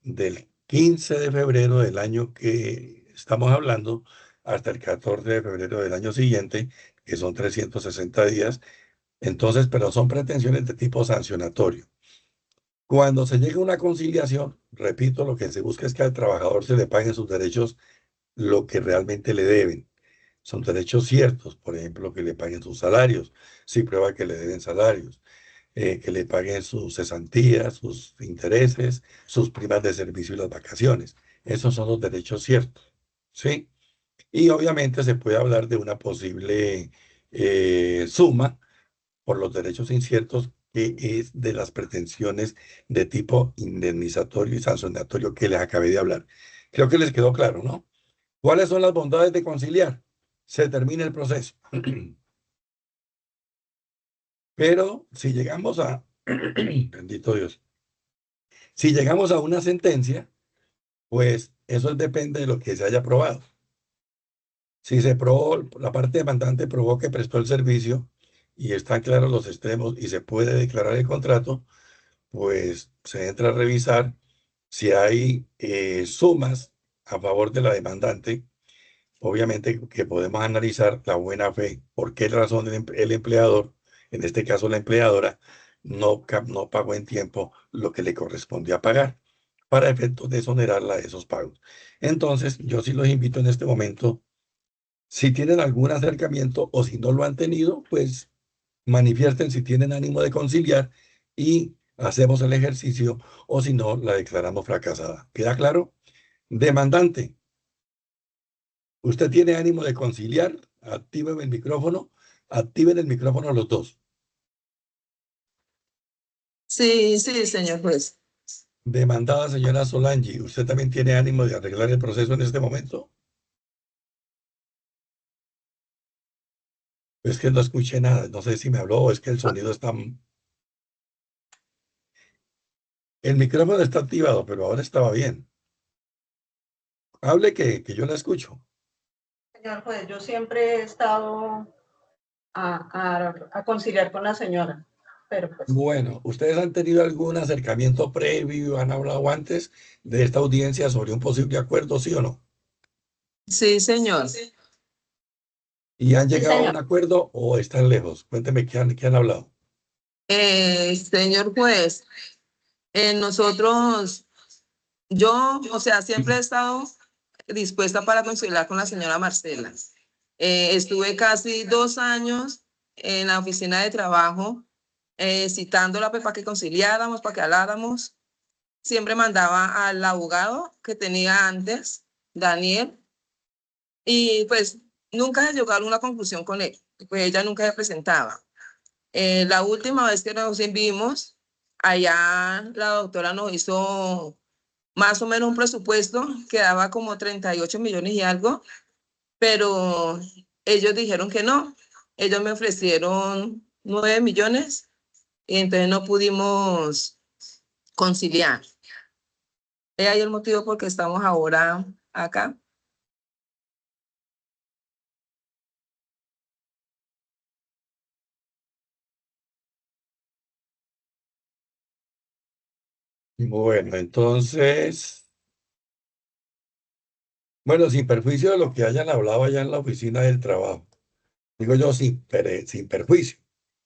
del 15 de febrero del año que estamos hablando hasta el 14 de febrero del año siguiente, que son 360 días. Entonces, pero son pretensiones de tipo sancionatorio. Cuando se llega a una conciliación, repito, lo que se busca es que al trabajador se le paguen sus derechos, lo que realmente le deben. Son derechos ciertos, por ejemplo, que le paguen sus salarios, si prueba que le deben salarios, que le paguen sus cesantías, sus intereses, sus primas de servicio y las vacaciones. Esos son los derechos ciertos, ¿sí? Y obviamente se puede hablar de una posible suma por los derechos inciertos, que es de las pretensiones de tipo indemnizatorio y sancionatorio que les acabé de hablar. Creo que les quedó claro, ¿no? ¿Cuáles son las bondades de conciliar? Se termina el proceso. Pero si llegamos a, bendito Dios, si llegamos a una sentencia, pues eso depende de lo que se haya probado. Si se probó, la parte demandante probó que prestó el servicio y están claros los extremos y se puede declarar el contrato, pues se entra a revisar si hay sumas a favor de la demandante. Obviamente que podemos analizar la buena fe, por qué razón el empleador, en este caso la empleadora, no pagó en tiempo lo que le correspondía pagar, para efectos de exonerarla de esos pagos. Entonces, yo sí los invito en este momento, si tienen algún acercamiento o si no lo han tenido, pues manifiesten si tienen ánimo de conciliar y hacemos el ejercicio, o si no, la declaramos fracasada. ¿Queda claro? Demandante, ¿usted tiene ánimo de conciliar? Activen el micrófono los dos. Sí, sí, señor juez. Demandada señora Solange, ¿usted también tiene ánimo de arreglar el proceso en este momento? Es que no escuché nada, no sé si me habló o es que el sonido está... El micrófono está activado, pero ahora estaba bien. Hable que yo la escucho. Señor juez, yo siempre he estado a conciliar con la señora, pero pues Bueno, ¿ustedes han tenido algún acercamiento previo, han hablado antes de esta audiencia sobre un posible acuerdo, sí o no? Sí, señor. ¿Y han Sí, llegado a señor. un acuerdo o están lejos? Cuénteme qué han hablado. Señor juez, nosotros, yo, o sea, siempre he estado dispuesta para conciliar con la señora Marcela. Estuve casi 2 años en la oficina de trabajo, citándola pues, para que conciliáramos, para que habláramos. Siempre mandaba al abogado que tenía antes, Daniel, y pues nunca se llegó a una conclusión con él, pues ella nunca se presentaba. La última vez que nos vimos, allá la doctora nos hizo más o menos un presupuesto que daba como 38 millones y algo, pero ellos dijeron que no. Ellos me ofrecieron 9 millones y entonces no pudimos conciliar. Es ahí el motivo por que estamos ahora acá. Bueno, entonces, bueno, sin perjuicio de lo que hayan hablado allá en la oficina del trabajo, digo yo sin perjuicio.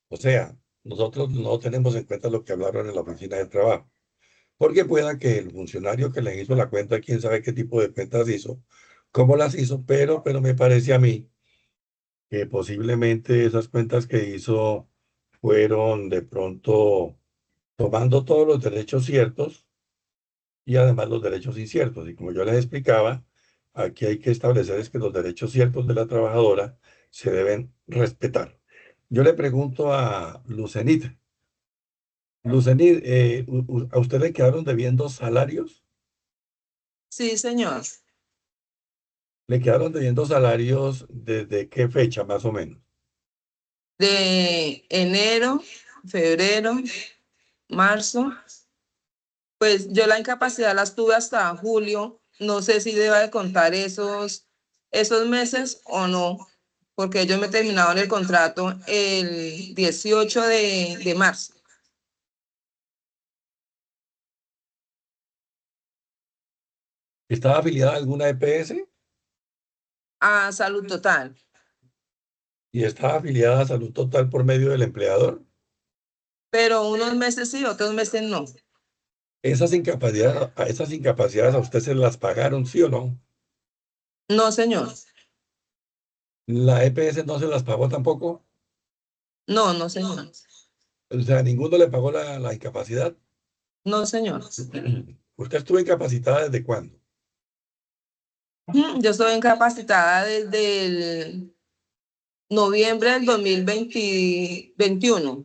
O sea, nosotros no tenemos en cuenta lo que hablaron en la oficina del trabajo, porque pueda que el funcionario que le hizo la cuenta, quién sabe qué tipo de cuentas hizo, cómo las hizo, pero me parece a mí que posiblemente esas cuentas que hizo fueron de pronto tomando todos los derechos ciertos y además los derechos inciertos. Y como yo les explicaba, aquí hay que establecer es que los derechos ciertos de la trabajadora se deben respetar. Yo le pregunto a Lucenit, Lucenit, ¿a usted le quedaron debiendo salarios? Sí, señor. ¿Le quedaron debiendo salarios desde qué fecha más o menos? De enero, febrero, marzo. Pues yo la incapacidad las tuve hasta julio. No sé si deba de contar esos meses o no, porque ellos me terminaron el contrato el 18 de marzo. ¿Estaba afiliada a alguna EPS? A Salud Total. ¿Y estaba afiliada a Salud Total por medio del empleador? Pero unos meses sí, otros meses no. ¿Esas incapacidades a usted se las pagaron, sí o no? No, señor. ¿La EPS no se las pagó tampoco? No, no, señor. O sea, ninguno le pagó la incapacidad. No, señor. ¿Usted estuvo incapacitada desde cuándo? Yo estoy incapacitada desde el noviembre del 2021.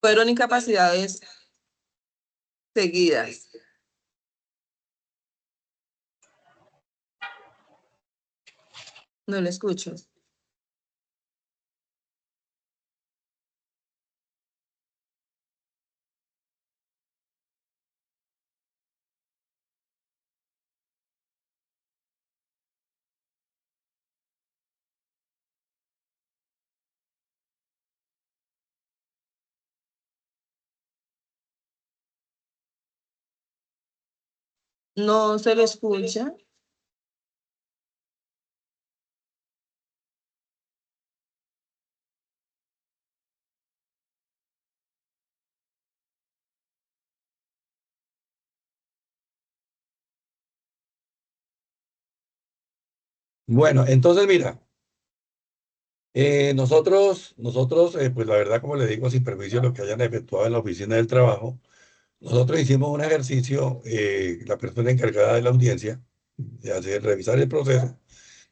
Fueron incapacidades seguidas. No le escucho. No se le escucha. Bueno, entonces mira, nosotros, pues la verdad, como le digo, sin perjuicio de lo que hayan efectuado en la oficina del trabajo, nosotros hicimos un ejercicio, la persona encargada de la audiencia, de hacer, revisar el proceso,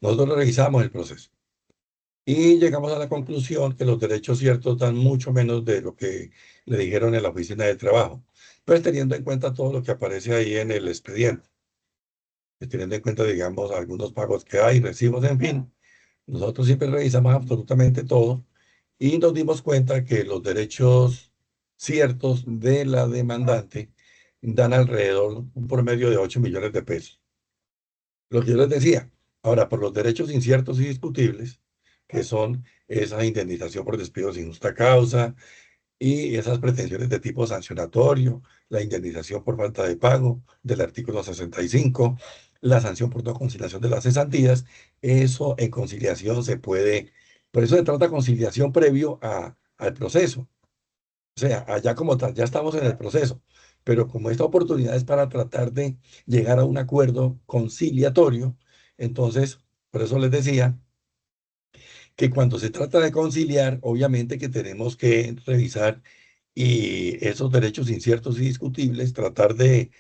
nosotros revisamos el proceso y llegamos a la conclusión que los derechos ciertos dan mucho menos de lo que le dijeron en la oficina del trabajo, pues teniendo en cuenta todo lo que aparece ahí en el expediente, pues, teniendo en cuenta, digamos, algunos pagos que hay, recibos, en fin. Nosotros siempre revisamos absolutamente todo y nos dimos cuenta que los derechos ciertos de la demandante dan alrededor un promedio de 8 millones de pesos. Lo que yo les decía, ahora por los derechos inciertos y discutibles, que son esa indemnización por despido sin justa causa y esas pretensiones de tipo sancionatorio, la indemnización por falta de pago del artículo 65, la sanción por no conciliación de las cesantías, eso en conciliación se puede, por eso se trata de conciliación previo al proceso. O sea, allá como tal, ya estamos en el proceso, pero como esta oportunidad es para tratar de llegar a un acuerdo conciliatorio, entonces, por eso les decía que cuando se trata de conciliar, obviamente que tenemos que revisar y esos derechos inciertos y discutibles, tratar de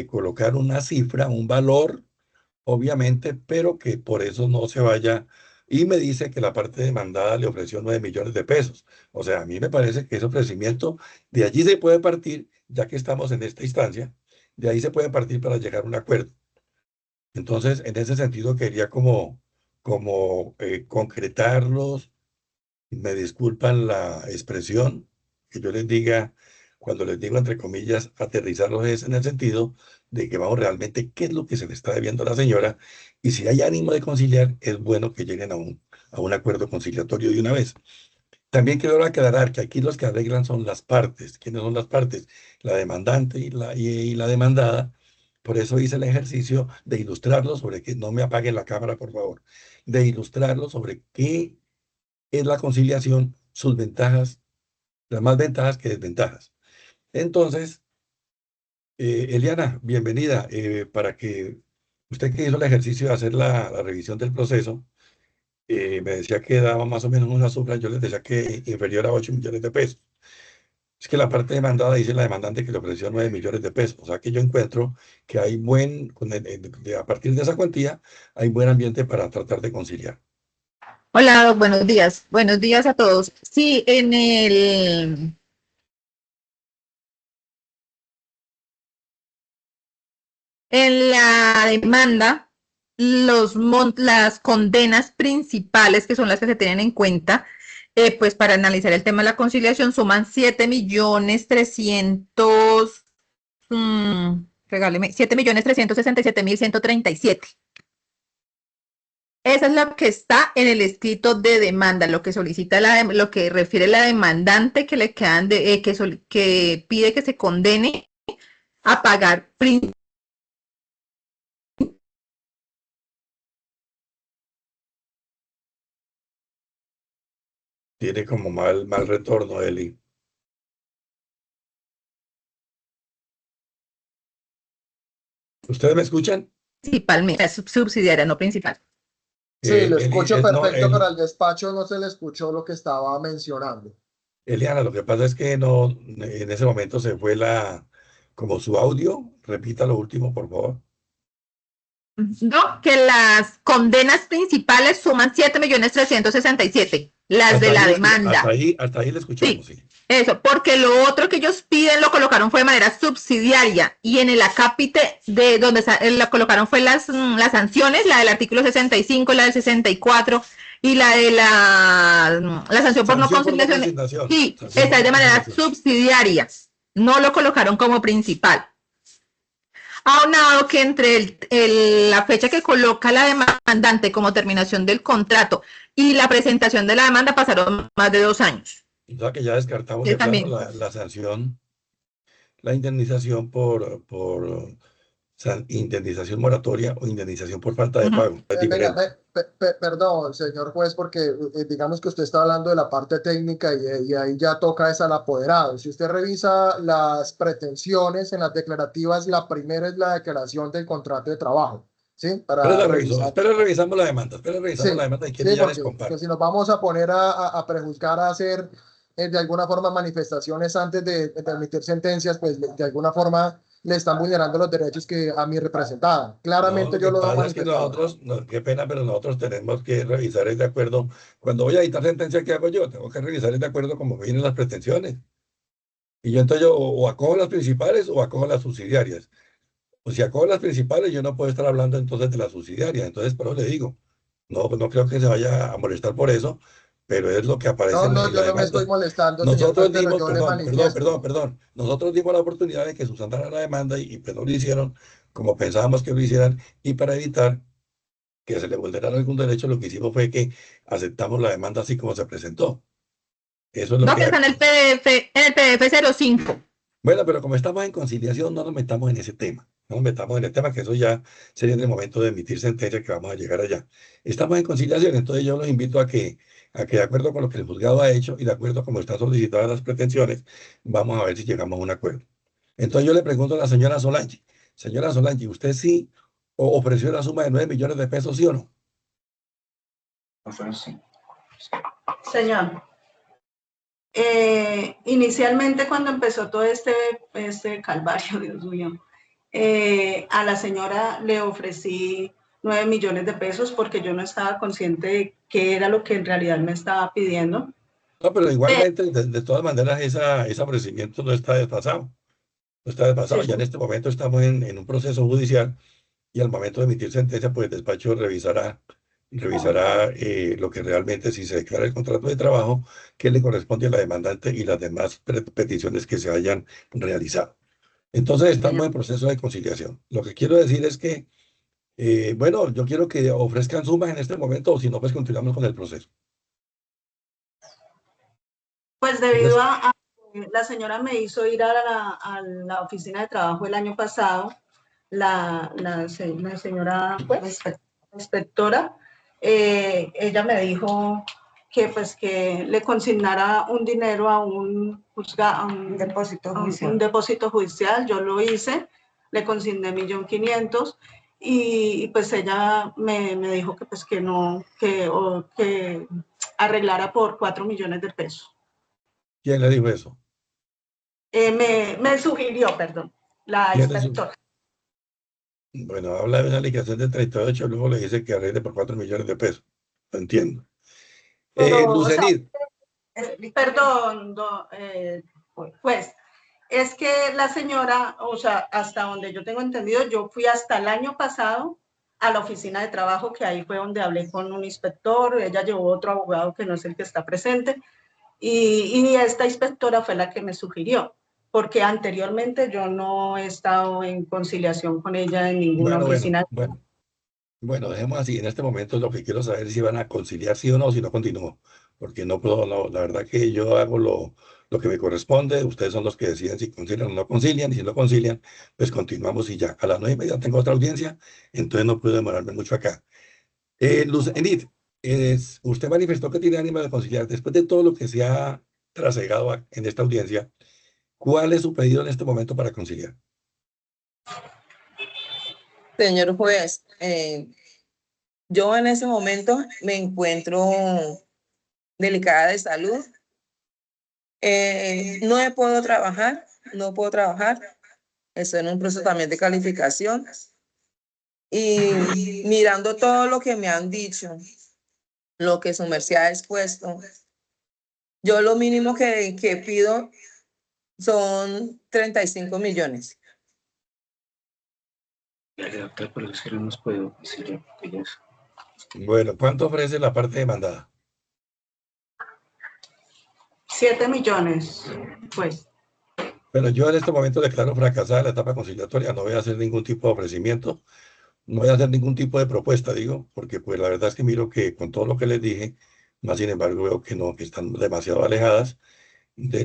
colocar una cifra, un valor, obviamente, pero que por eso no se vaya. Y me dice que la parte demandada le ofreció 9 millones de pesos. O sea, a mí me parece que ese ofrecimiento, de allí se puede partir, ya que estamos en esta instancia, de ahí se puede partir para llegar a un acuerdo. Entonces, en ese sentido, quería como concretarlos. Me disculpan la expresión que yo les diga, cuando les digo entre comillas, aterrizarlos es en el sentido de que vamos realmente qué es lo que se le está debiendo a la señora y si hay ánimo de conciliar, es bueno que lleguen a un acuerdo conciliatorio de una vez. También quiero aclarar que aquí los que arreglan son las partes. ¿Quiénes son las partes? La demandante y la demandada. Por eso hice el ejercicio de ilustrarlo sobre que no me apaguen la cámara, por favor, de ilustrarlo sobre qué es la conciliación, sus ventajas, las más ventajas que desventajas. Entonces, Eliana, bienvenida, para que usted que hizo el ejercicio de hacer la revisión del proceso, me decía que daba más o menos una cifra, yo les decía que inferior a 8 millones de pesos. Es que la parte demandada dice la demandante que le ofreció 9 millones de pesos, o sea que yo encuentro que hay a partir de esa cuantía, hay buen ambiente para tratar de conciliar. Hola, Doc, buenos días. Buenos días a todos. Sí, en la demanda, las condenas principales, que son las que se tienen en cuenta, pues para analizar el tema de la conciliación, suman 7.300.000, regáleme, 7.367.137. Esa es lo que está en el escrito de demanda, lo que solicita lo que refiere la demandante que le quedan que pide que se condene a pagar Tiene como mal retorno, Eli. ¿Ustedes me escuchan? principalmente, es subsidiaria, no principal. Sí, lo escucho No, perfecto, pero al despacho no se le escuchó lo que estaba mencionando. Eliana, lo que pasa es que no, en ese momento se fue como su audio. Repita lo último, por favor. No, que las condenas principales suman 7.367.000, las de la demanda. Hasta ahí le escuchamos, Sí, sí. eso, porque lo otro que ellos piden lo colocaron fue de manera subsidiaria y en el acápite de donde lo colocaron fue las sanciones, la del artículo 65, la del 64 y la de la sanción por no conciliación. Sí, esa es de manera subsidiaria, no lo colocaron como principal. Aunado que entre la fecha que coloca la demandante como terminación del contrato y la presentación de la demanda pasaron más de 2 años. O sea que ya descartamos Sí, de plano también. la sanción, la indemnización por indemnización moratoria o indemnización por falta de pago. Es Venga, diferente. perdón, señor juez, porque digamos que usted está hablando de la parte técnica y ahí ya toca es al apoderado. Si usted revisa las pretensiones en las declarativas, la primera es la declaración del contrato de trabajo, ¿sí? Para revisar. Espera, revisamos la demanda. Espera, revisamos la Sí, demanda y sí, quiere ya les porque comparto. si nos vamos a poner a prejuzgar, a hacer de alguna forma manifestaciones antes de emitir sentencias, pues de alguna forma le están vulnerando los derechos que a mi representada. No, Claramente lo yo que lo he pasa es que manifestado. nosotros, qué pena, pero nosotros tenemos que revisar el de acuerdo. Cuando voy a dictar sentencia, ¿qué hago yo? Tengo que revisar el de acuerdo como vienen las pretensiones. Y yo entonces o acojo las principales o acojo las subsidiarias. O si acojo las principales, yo no puedo estar hablando entonces de las subsidiarias. Entonces, por eso le digo, no creo que se vaya a molestar por eso, pero es lo que aparece No, en no, la yo no me estoy demanda. molestando, señor juez, Nosotros pero dimos, yo le manifiesto. nosotros dimos la oportunidad de que subsanaran la demanda y pues no lo hicieron como pensábamos que lo hicieran, y para evitar que se le vulnerara algún derecho, lo que hicimos fue que aceptamos la demanda así como se presentó. Eso es lo No, que que está hay. en el PDF 05. Bueno, pero como estamos en conciliación, no nos metamos en ese tema. No nos metamos en el tema, que eso ya sería en el momento de emitir sentencia que vamos a llegar allá. Estamos en conciliación, entonces yo los invito a que de acuerdo con lo que el juzgado ha hecho y de acuerdo con cómo están solicitadas las pretensiones, vamos a ver si llegamos a un acuerdo. Entonces yo le pregunto a la señora Solange, ¿usted sí ofreció la suma de 9 millones de pesos, sí o no? Sí. Señor, inicialmente cuando empezó todo este calvario, Dios mío, a la señora le ofrecí 9 millones de pesos porque yo no estaba consciente de qué era lo que en realidad me estaba pidiendo. No, pero igualmente, de todas maneras, ese ofrecimiento no está desfasado. No está desfasado. Sí, Ya en este momento estamos en un proceso judicial y al momento de emitir sentencia, pues el despacho revisará lo que realmente, si se declara el contrato de trabajo, que le corresponde a la demandante y las demás peticiones que se hayan realizado. Entonces, estamos en proceso de conciliación. Lo que quiero decir es que, bueno, yo quiero que ofrezcan sumas en este momento, o si no, pues continuamos con el proceso. pues debido a la señora me hizo ir a la oficina de trabajo el año pasado, la señora pues, inspectora, ella me dijo que pues que le consignara un dinero a un depósito judicial. Yo lo hice, le consigné 1.500.000 y pues ella me dijo que pues que no, que arreglara por 4 millones de pesos. ¿Quién le dijo eso? Me sugirió, perdón, la inspectora. Bueno, habla de una liquidación de 38, luego le dice que arregle por 4 millones de pesos. Lo entiendo. Lucenit. Perdón, pues, es que la señora, o sea, hasta donde yo tengo entendido, yo fui hasta el año pasado a la oficina de trabajo, que ahí fue donde hablé con un inspector, ella llevó otro abogado que no es el que está presente, y esta inspectora fue la que me sugirió, porque anteriormente yo no he estado en conciliación con ella en ninguna oficina. Bueno, dejemos así. En este momento lo que quiero saber es si van a conciliar sí o no, si no continúo. Porque no puedo, no, la verdad que yo hago lo que me corresponde, ustedes son los que deciden si concilian o no concilian, y si no concilian, pues continuamos y ya. A las 9:30 tengo otra audiencia, entonces no puedo demorarme mucho acá. Lucenit, usted manifestó que tiene ánimo de conciliar. Después de todo lo que se ha trasegado en esta audiencia, ¿cuál es su pedido en este momento para conciliar? Señor juez, Yo en ese momento me encuentro delicada de salud. No puedo trabajar, no puedo trabajar. Estoy en un proceso también de calificación. Y mirando todo lo que me han dicho, lo que su merced ha expuesto, yo lo mínimo que pido son 35 millones. Doctor, pero es que no hemos podido decir eso. Bueno, ¿cuánto ofrece la parte demandada? 7 millones, pues. Bueno, yo en este momento declaro fracasada la etapa conciliatoria, no voy a hacer ningún tipo de ofrecimiento, no voy a hacer ningún tipo de propuesta, digo, porque pues la verdad es que miro que con todo lo que les dije, más sin embargo veo que no, que están demasiado alejadas de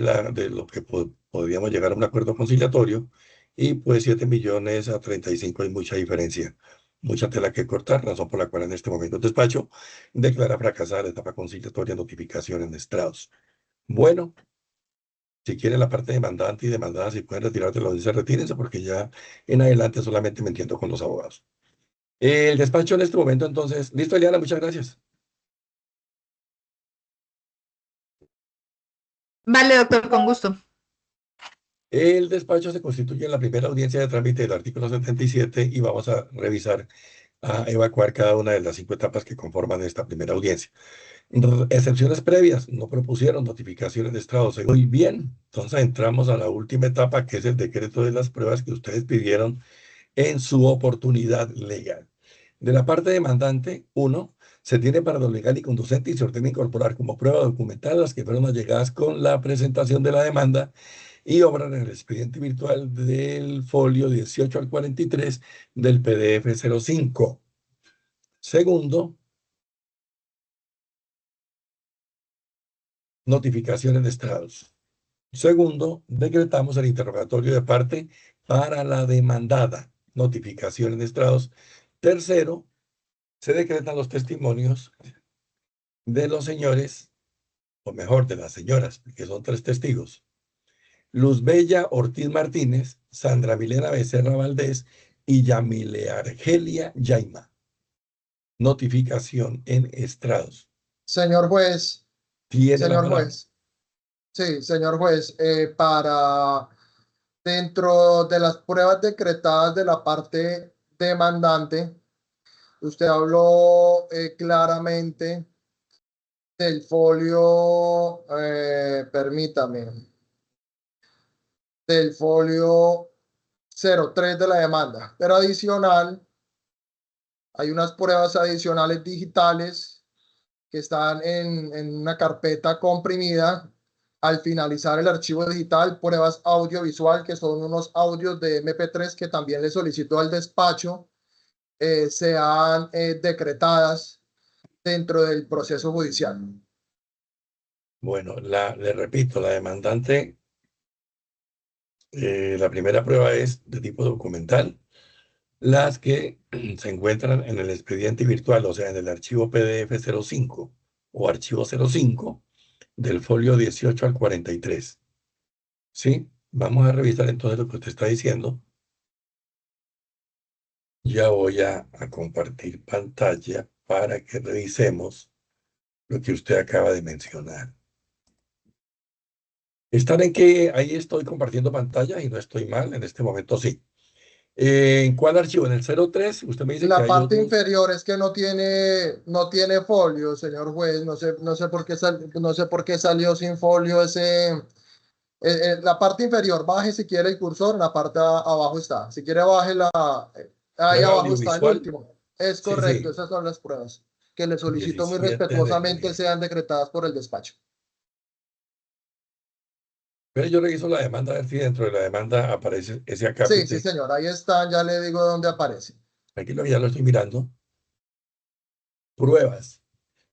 lo que podríamos llegar a un acuerdo conciliatorio, y pues 7 millones a 35 hay mucha diferencia, mucha tela que cortar, razón por la cual en este momento el despacho declara fracasada la etapa conciliatoria, notificación en estrados. Bueno, si quieren la parte demandante y demandada, si pueden retirar de la audiencia, retírense, porque ya en adelante solamente me entiendo con los abogados. El despacho en este momento, entonces, listo, Eliana, muchas gracias. Vale, doctor, con gusto. El despacho se constituye en la primera audiencia de trámite del artículo 77 y vamos a revisar, a evacuar cada una de las 5 etapas que conforman esta primera audiencia. Excepciones previas, no propusieron notificaciones de estrado. Muy bien, entonces entramos a la última etapa, que es el decreto de las pruebas que ustedes pidieron en su oportunidad legal. De la parte demandante, 1, se tiene para lo legal y conducente y se ordena incorporar como prueba documental las que fueron allegadas con la presentación de la demanda y obran en el expediente virtual del folio 18 al 43 del PDF 05. Segundo, notificaciones de estrados. Segundo, decretamos el interrogatorio de parte para la demandada, notificaciones de estrados. Tercero, se decretan los testimonios de los señores, o mejor, de las señoras, que son 3 testigos: Luz Bella Ortiz Martínez, Sandra Milena Becerra Valdés y Yamile Argelia Yaima. Notificación en estrados. Señor juez, Tiene la señor palabra. juez. Sí, señor juez, para dentro de las pruebas decretadas de la parte demandante, usted habló claramente del folio, permítame, del folio 03 de la demanda, pero adicional, hay unas pruebas adicionales digitales que están en una carpeta comprimida. Al finalizar el archivo digital, pruebas audiovisual, que son unos audios de MP3 que también le solicitó al despacho, sean decretadas dentro del proceso judicial. Bueno, le repito, la demandante, la primera prueba es de tipo documental, las que se encuentran en el expediente virtual, o sea, en el archivo PDF 05 o archivo 05 del folio 18 al 43. ¿Sí? Vamos a revisar entonces lo que usted está diciendo. Ya voy a compartir pantalla para que revisemos lo que usted acaba de mencionar. ¿Están en que ahí estoy compartiendo pantalla y no estoy mal? En este momento sí. ¿En cuál archivo? ¿En el 03? Usted me dice que La hay parte otros. inferior es que no tiene folio, señor juez. No sé por qué salió sin folio ese. La parte inferior, baje si quiere el cursor, en la parte abajo está. Si quiere, baje ahí ¿Prueba abajo está el audiovisual? último. Es Sí, correcto, sí. esas son las pruebas que le solicito muy 17 de respetuosamente noviembre. sean decretadas por el despacho. Pero yo reviso la demanda, a ver si dentro de la demanda aparece ese Sí, acápite. señor, ahí están, ya le digo dónde aparece. Aquí ya lo estoy mirando. Pruebas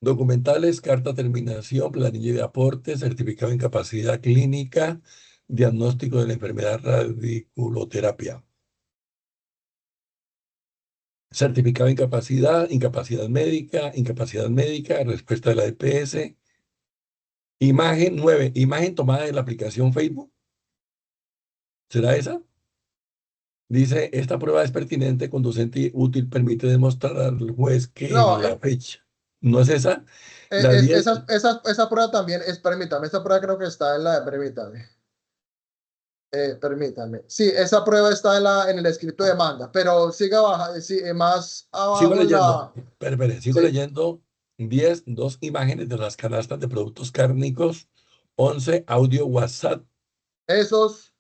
documentales: carta de terminación, planilla de aporte, certificado de incapacidad clínica, diagnóstico de la enfermedad, radiculoterapia, certificado de incapacidad médica, respuesta de la EPS, imagen 9, imagen tomada de la aplicación Facebook. ¿Será esa? Dice, esta prueba es pertinente, conducente y útil, permite demostrar al juez que No, en la fecha. ¿No es esa? La 10, esa prueba también es, permítame, esa prueba creo que está en la, permítame. Permítame. Sí, esa prueba está en el escrito de demanda, pero siga abajo, sí, más sigo abajo leyendo, sigo sí, leyendo 10, 2 imágenes de las canastas de productos cárnicos, 11 audio WhatsApp, esos,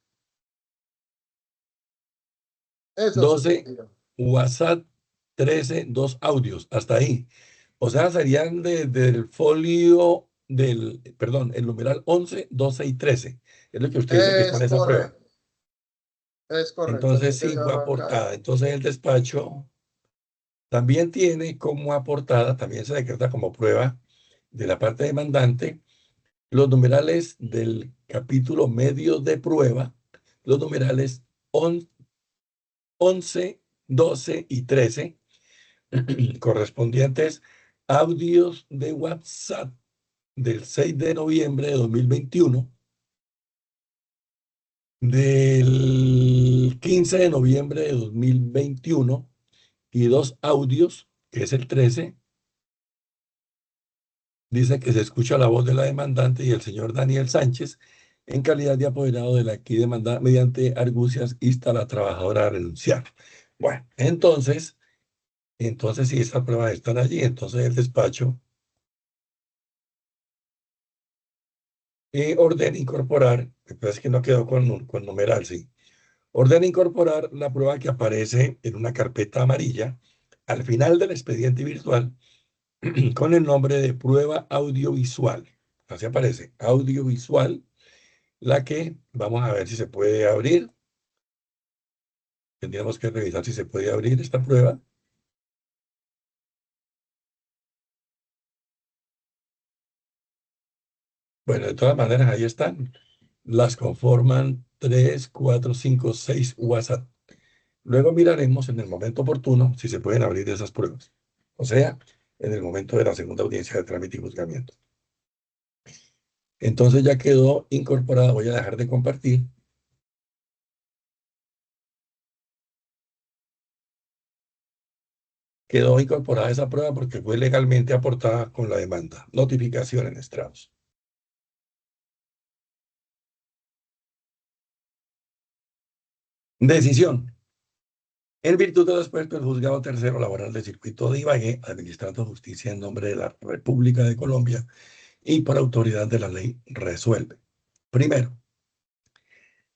12 señor. WhatsApp, 13, 2 audios, hasta ahí. O sea, serían del folio perdón, el numeral 11, 12 y 13. Es lo que usted dice que está Es en esa prueba. correcto, es correcto, sí, Entonces, sí, fue señor Roncal. aportada. Entonces, el despacho también tiene como aportada, también se decreta como prueba de la parte demandante, los numerales del capítulo medio de prueba, los numerales 11, 12 y 13, correspondientes audios de WhatsApp del 6 de noviembre de 2021, del 15 de noviembre de 2021 y 2 audios, que es el 13, dice que se escucha la voz de la demandante y el señor Daniel Sánchez en calidad de apoderado de la aquí demandada mediante argucias insta a la trabajadora a renunciar. Bueno, entonces si estas pruebas están allí, entonces el despacho ordena incorporar, es que no quedó con numeral, sí, ordena incorporar la prueba que aparece en una carpeta amarilla al final del expediente virtual con el nombre de prueba audiovisual. Así aparece, audiovisual, la que vamos a ver si se puede abrir. Tendríamos que revisar si se puede abrir esta prueba. Bueno, de todas maneras, ahí están. Las conforman 3, 4, 5, 6 WhatsApp. Luego miraremos en el momento oportuno si se pueden abrir esas pruebas. O sea, en el momento de la segunda audiencia de trámite y juzgamiento. Entonces ya quedó incorporada. Voy a dejar de compartir. Quedó incorporada esa prueba porque fue legalmente aportada con la demanda. Notificación en estrados. Decisión. En virtud de lo expuesto, el Juzgado Tercero Laboral del Circuito de Ibagué, administrando justicia en nombre de la República de Colombia y por autoridad de la ley, resuelve. Primero,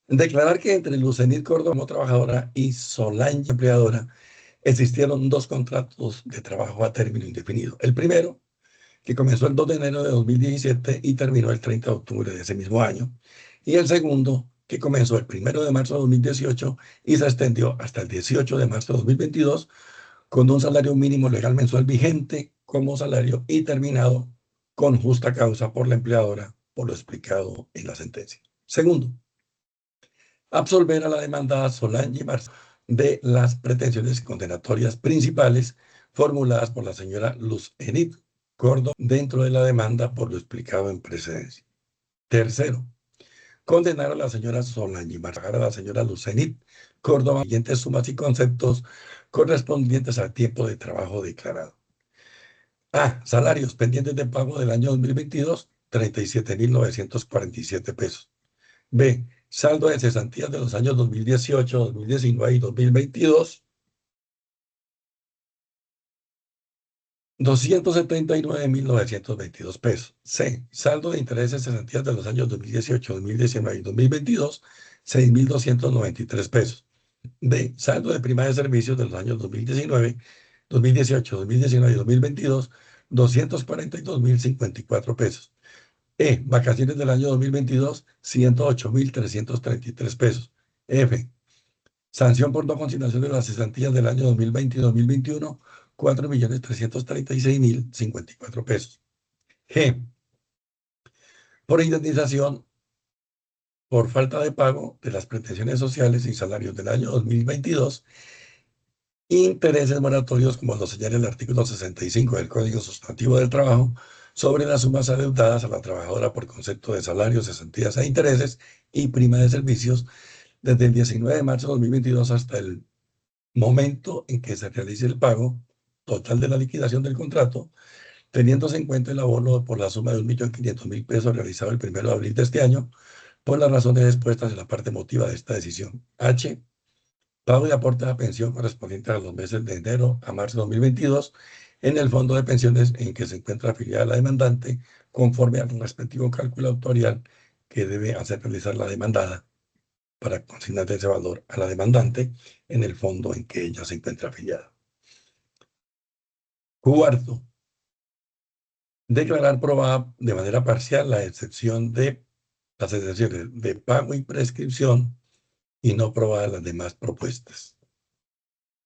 declarar que entre Lucenit Córdoba como trabajadora y Solange empleadora existieron 2 contratos de trabajo a término indefinido. El primero, que comenzó el 2 de enero de 2017 y terminó el 30 de octubre de ese mismo año. Y el segundo, que comenzó el 1 de marzo de 2018 y se extendió hasta el 18 de marzo de 2022 con un salario mínimo legal mensual vigente como salario y terminado con justa causa por la empleadora, por lo explicado en la sentencia. Segundo, absolver a la demandada Solange Marcelo de las pretensiones condenatorias principales formuladas por la señora Luz Enid Córdoba dentro de la demanda por lo explicado en precedencia. Tercero, condenar a la señora Solange Marcelo, a la señora Lucenit Córdoba, siguientes sumas y conceptos correspondientes al tiempo de trabajo declarado. A. Salarios pendientes de pago del año 2022, 37.947 pesos. B. Saldo de cesantías de los años 2018, 2019 y 2022, 279.922 pesos. C. Saldo de intereses de cesantías de los años 2018, 2019 y 2022, 6.293 pesos. D. Saldo de prima de servicios de los años 2019, 2018, 2019 y 2022, 242.054 pesos. E. Vacaciones del año 2022, 108.333 pesos. F. Sanción por no consignación de las cesantías del año 2020 y 2021, 4.336.054 pesos. G. Por indemnización por falta de pago de las pretensiones sociales y salarios del año 2022, intereses moratorios como lo señala el artículo 65 del Código Sustantivo del Trabajo sobre las sumas adeudadas a la trabajadora por concepto de salarios, cesantías e intereses y prima de servicios desde el 19 de marzo de 2022 hasta el momento en que se realice el pago total de la liquidación del contrato, teniéndose en cuenta el abono por la suma de 1.500.000 pesos realizado el 1 de abril de este año, por las razones expuestas en la parte emotiva de esta decisión. H. Pago de aporte a la pensión correspondiente a los meses de enero a marzo de 2022 en el fondo de pensiones en que se encuentra afiliada la demandante, conforme al respectivo cálculo autorial que debe hacer realizar la demandada para consignar ese valor a la demandante en el fondo en que ella se encuentra afiliada. Cuarto, declarar probada de manera parcial las excepciones de pago y prescripción y no probar las demás propuestas.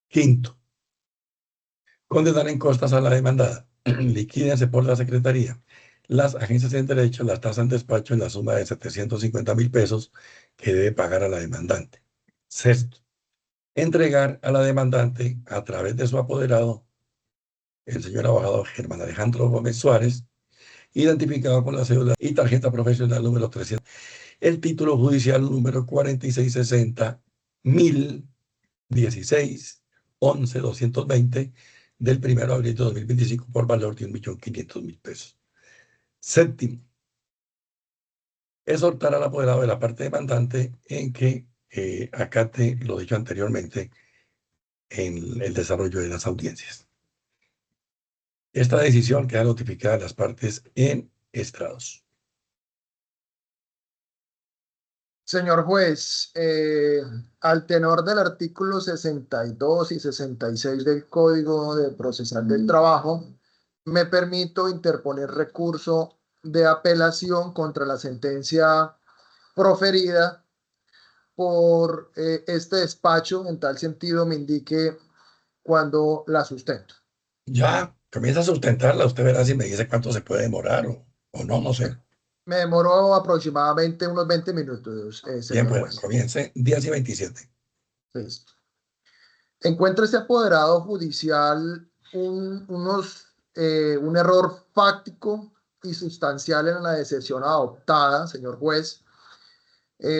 Quinto, condenar en costas a la demandada. Liquídense por la Secretaría las agencias en derecho, la tasa en despacho en la suma de 750.000 pesos que debe pagar a la demandante. Sexto, entregar a la demandante a través de su apoderado, el señor abogado Germán Alejandro Gómez Suárez, identificado con la cédula y tarjeta profesional número 300, el título judicial número 4660.016.11.220 del 1 de abril de 2025 por valor de 1.500.000 pesos. Séptimo, exhortar al apoderado de la parte demandante en que acate lo dicho anteriormente en el desarrollo de las audiencias. Esta decisión queda notificada a las partes en estrados. Señor juez, al tenor del artículo 62 y 66 del Código de Procesal del Trabajo, me permito interponer recurso de apelación contra la sentencia proferida por este despacho. En tal sentido, me indique cuando la sustento. Ya, comienza a sustentarla, usted verá si me dice cuánto se puede demorar o no, no sé. Me demoró aproximadamente unos 20 minutos, Bien, señor pues juez. comience 10 y 27. Listo. Encuentra este apoderado judicial un error fáctico y sustancial en la decisión adoptada, señor juez.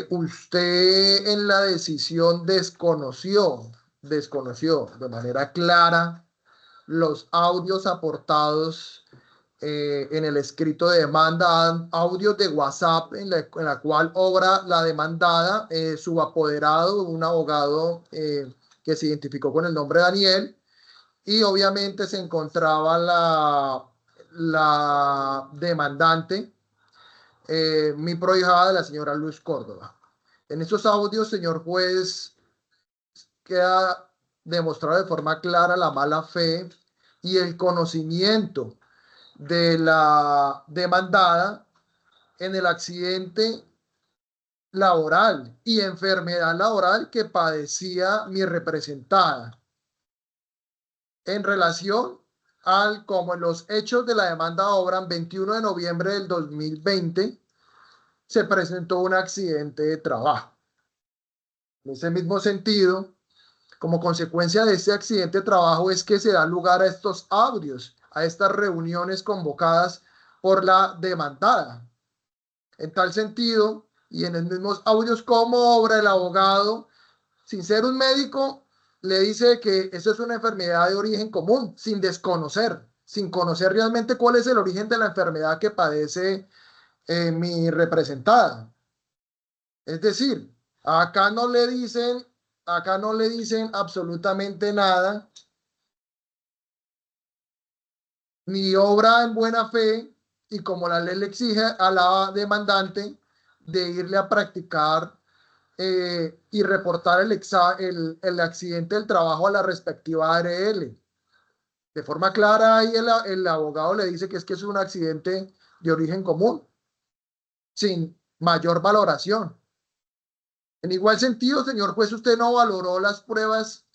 Usted en la decisión desconoció de manera clara los audios aportados en el escrito de demanda, audios de WhatsApp en la cual obra la demandada, su apoderado, un abogado que se identificó con el nombre de Daniel, y obviamente se encontraba la demandante, mi prohijada, la señora Luz Córdoba. En esos audios, señor juez, queda demostrado de forma clara la mala fe y el conocimiento de la demandada en el accidente laboral y enfermedad laboral que padecía mi representada en relación al como en los hechos de la demanda obran 21 de noviembre del 2020 se presentó un accidente de trabajo. En ese mismo sentido, como consecuencia de este accidente de trabajo es que se da lugar a estos audios, a estas reuniones convocadas por la demandada. En tal sentido, y en los mismos audios como obra el abogado, sin ser un médico, le dice que eso es una enfermedad de origen común, sin conocer realmente cuál es el origen de la enfermedad que padece mi representada. Es decir, acá no le dicen absolutamente nada, ni obra en buena fe, y como la ley le exige a la demandante de irle a practicar y reportar el accidente del trabajo a la respectiva ARL. De forma clara, ahí el abogado le dice que es un accidente de origen común, sin mayor valoración. En igual sentido, señor juez, usted no valoró las pruebas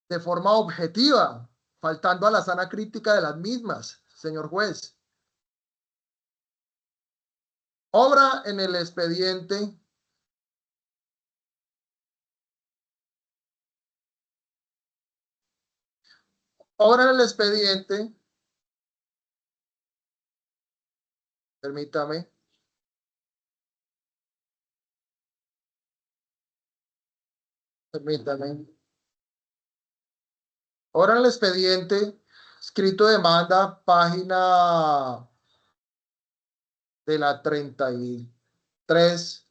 de forma objetiva, faltando a la sana crítica de las mismas, señor juez. Obra en el expediente permítame. Permítame. Ahora en el expediente, escrito de demanda, página de la 33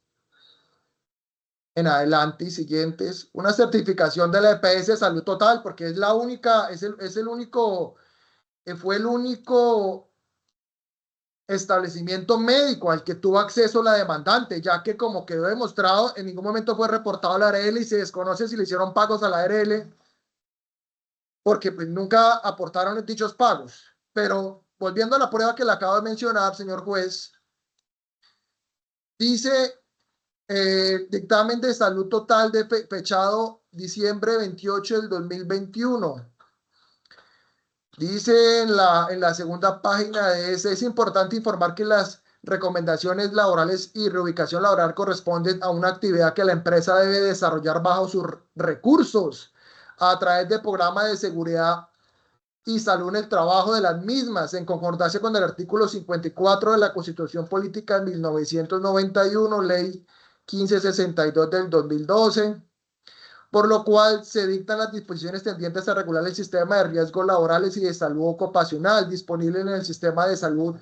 en adelante y siguientes, una certificación de la EPS Salud Total, porque es la única, es el único, fue el único establecimiento médico al que tuvo acceso la demandante, ya que como quedó demostrado, en ningún momento fue reportado a la ARL y se desconoce si le hicieron pagos a la ARL, porque pues nunca aportaron dichos pagos. Pero volviendo a la prueba que le acabo de mencionar, señor juez, dice dictamen de salud total de fechado diciembre 28 del 2021. Dice en la segunda página de ese, es importante informar que las recomendaciones laborales y reubicación laboral corresponden a una actividad que la empresa debe desarrollar bajo sus recursos a través del programa de seguridad y salud en el trabajo de las mismas, en concordancia con el artículo 54 de la Constitución Política de 1991, Ley 1562 del 2012, por lo cual se dictan las disposiciones tendientes a regular el sistema de riesgos laborales y de salud ocupacional disponible en el sistema de salud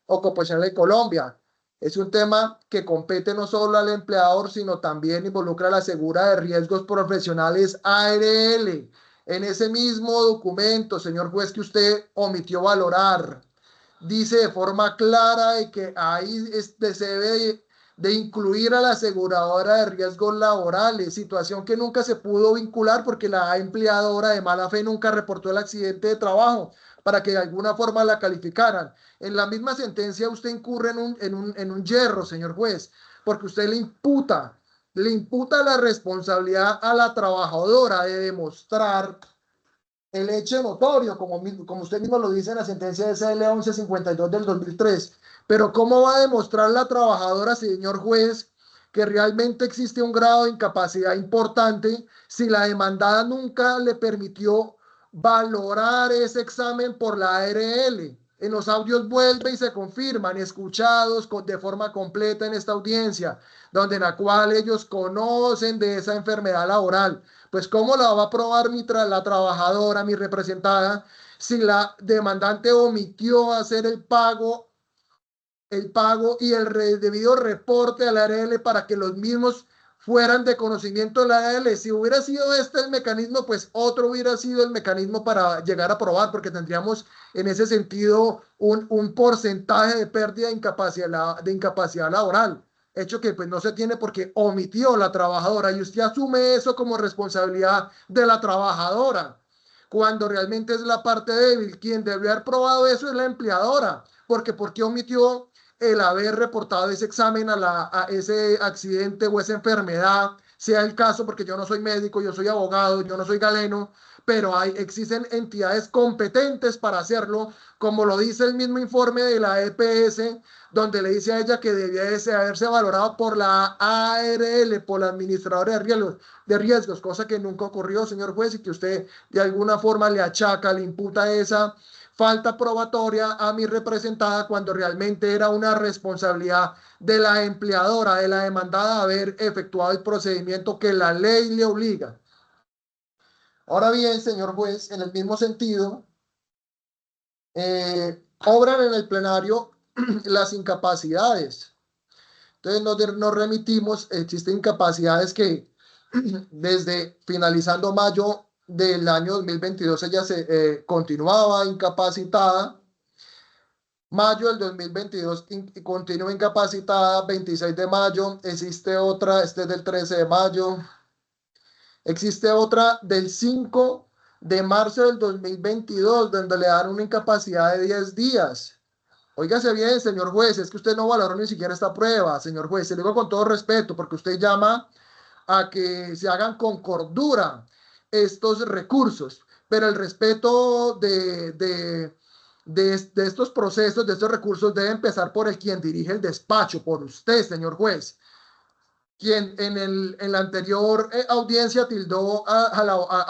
ocupacional de Colombia. Es un tema que compete no solo al empleador, sino también involucra a la Asegura de Riesgos Profesionales ARL. En ese mismo documento, señor juez, que usted omitió valorar, dice de forma clara de que ahí se debe de incluir a la aseguradora de riesgos laborales, situación que nunca se pudo vincular porque la empleadora de mala fe nunca reportó el accidente de trabajo para que de alguna forma la calificaran. En la misma sentencia usted incurre en un yerro, señor juez, porque usted le imputa la responsabilidad a la trabajadora de demostrar el hecho notorio, como usted mismo lo dice en la sentencia de SL 1152 del 2003. Pero ¿cómo va a demostrar la trabajadora, señor juez, que realmente existe un grado de incapacidad importante si la demandada nunca le permitió valorar ese examen por la ARL? En los audios vuelve y se confirman, escuchados de forma completa en esta audiencia, donde en la cual ellos conocen de esa enfermedad laboral. Pues ¿cómo la va a probar la trabajadora, mi representada, si la demandante omitió hacer el pago y el debido reporte a la ARL para que los mismos fueran de conocimiento de la ARL? Si hubiera sido este el mecanismo, pues otro hubiera sido el mecanismo para llegar a probar, porque tendríamos en ese sentido un porcentaje de pérdida de incapacidad laboral, hecho que pues no se tiene porque omitió la trabajadora, y usted asume eso como responsabilidad de la trabajadora, cuando realmente es la parte débil. Quien debió haber probado eso es la empleadora, porque ¿por qué omitió el haber reportado ese examen a ese accidente o esa enfermedad, sea el caso? Porque yo no soy médico, yo soy abogado, yo no soy galeno, pero existen entidades competentes para hacerlo, como lo dice el mismo informe de la EPS, donde le dice a ella que debía haberse valorado por la ARL, por la administradora de riesgos, cosa que nunca ocurrió, señor juez, y que usted de alguna forma le achaca, le imputa esa falta probatoria a mi representada, cuando realmente era una responsabilidad de la empleadora, de la demandada, haber efectuado el procedimiento que la ley le obliga. Ahora bien, señor juez, en el mismo sentido, obran en el plenario las incapacidades. Entonces nos remitimos, existen incapacidades que desde finalizando mayo del año 2022 ella se continuaba incapacitada. Mayo del 2022 continúa incapacitada. 26 de mayo existe otra, este es del 13 de mayo. Existe otra del 5 de marzo del 2022, donde le dan una incapacidad de 10 días. Óigase bien, señor juez, es que usted no valoró ni siquiera esta prueba, señor juez. Se lo digo con todo respeto, porque usted llama a que se hagan con cordura estos recursos, pero el respeto de estos procesos, de estos recursos, debe empezar por quien dirige el despacho, por usted, señor juez, quien en la anterior audiencia tildó a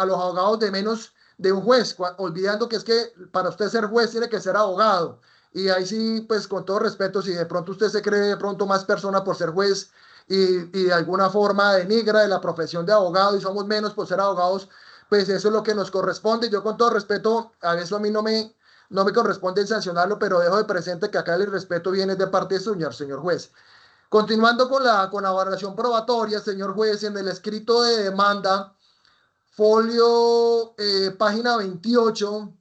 los abogados de menos de un juez, olvidando que es que para usted ser juez tiene que ser abogado. Y ahí sí, pues con todo respeto, si de pronto usted se cree de pronto más persona por ser juez y de alguna forma denigra de la profesión de abogado y somos menos por ser abogados, pues eso es lo que nos corresponde. Yo con todo respeto, a eso a mí no me corresponde sancionarlo, pero dejo de presente que acá el respeto viene de parte de señor juez. Continuando con la valoración probatoria, señor juez, en el escrito de demanda, folio página 28,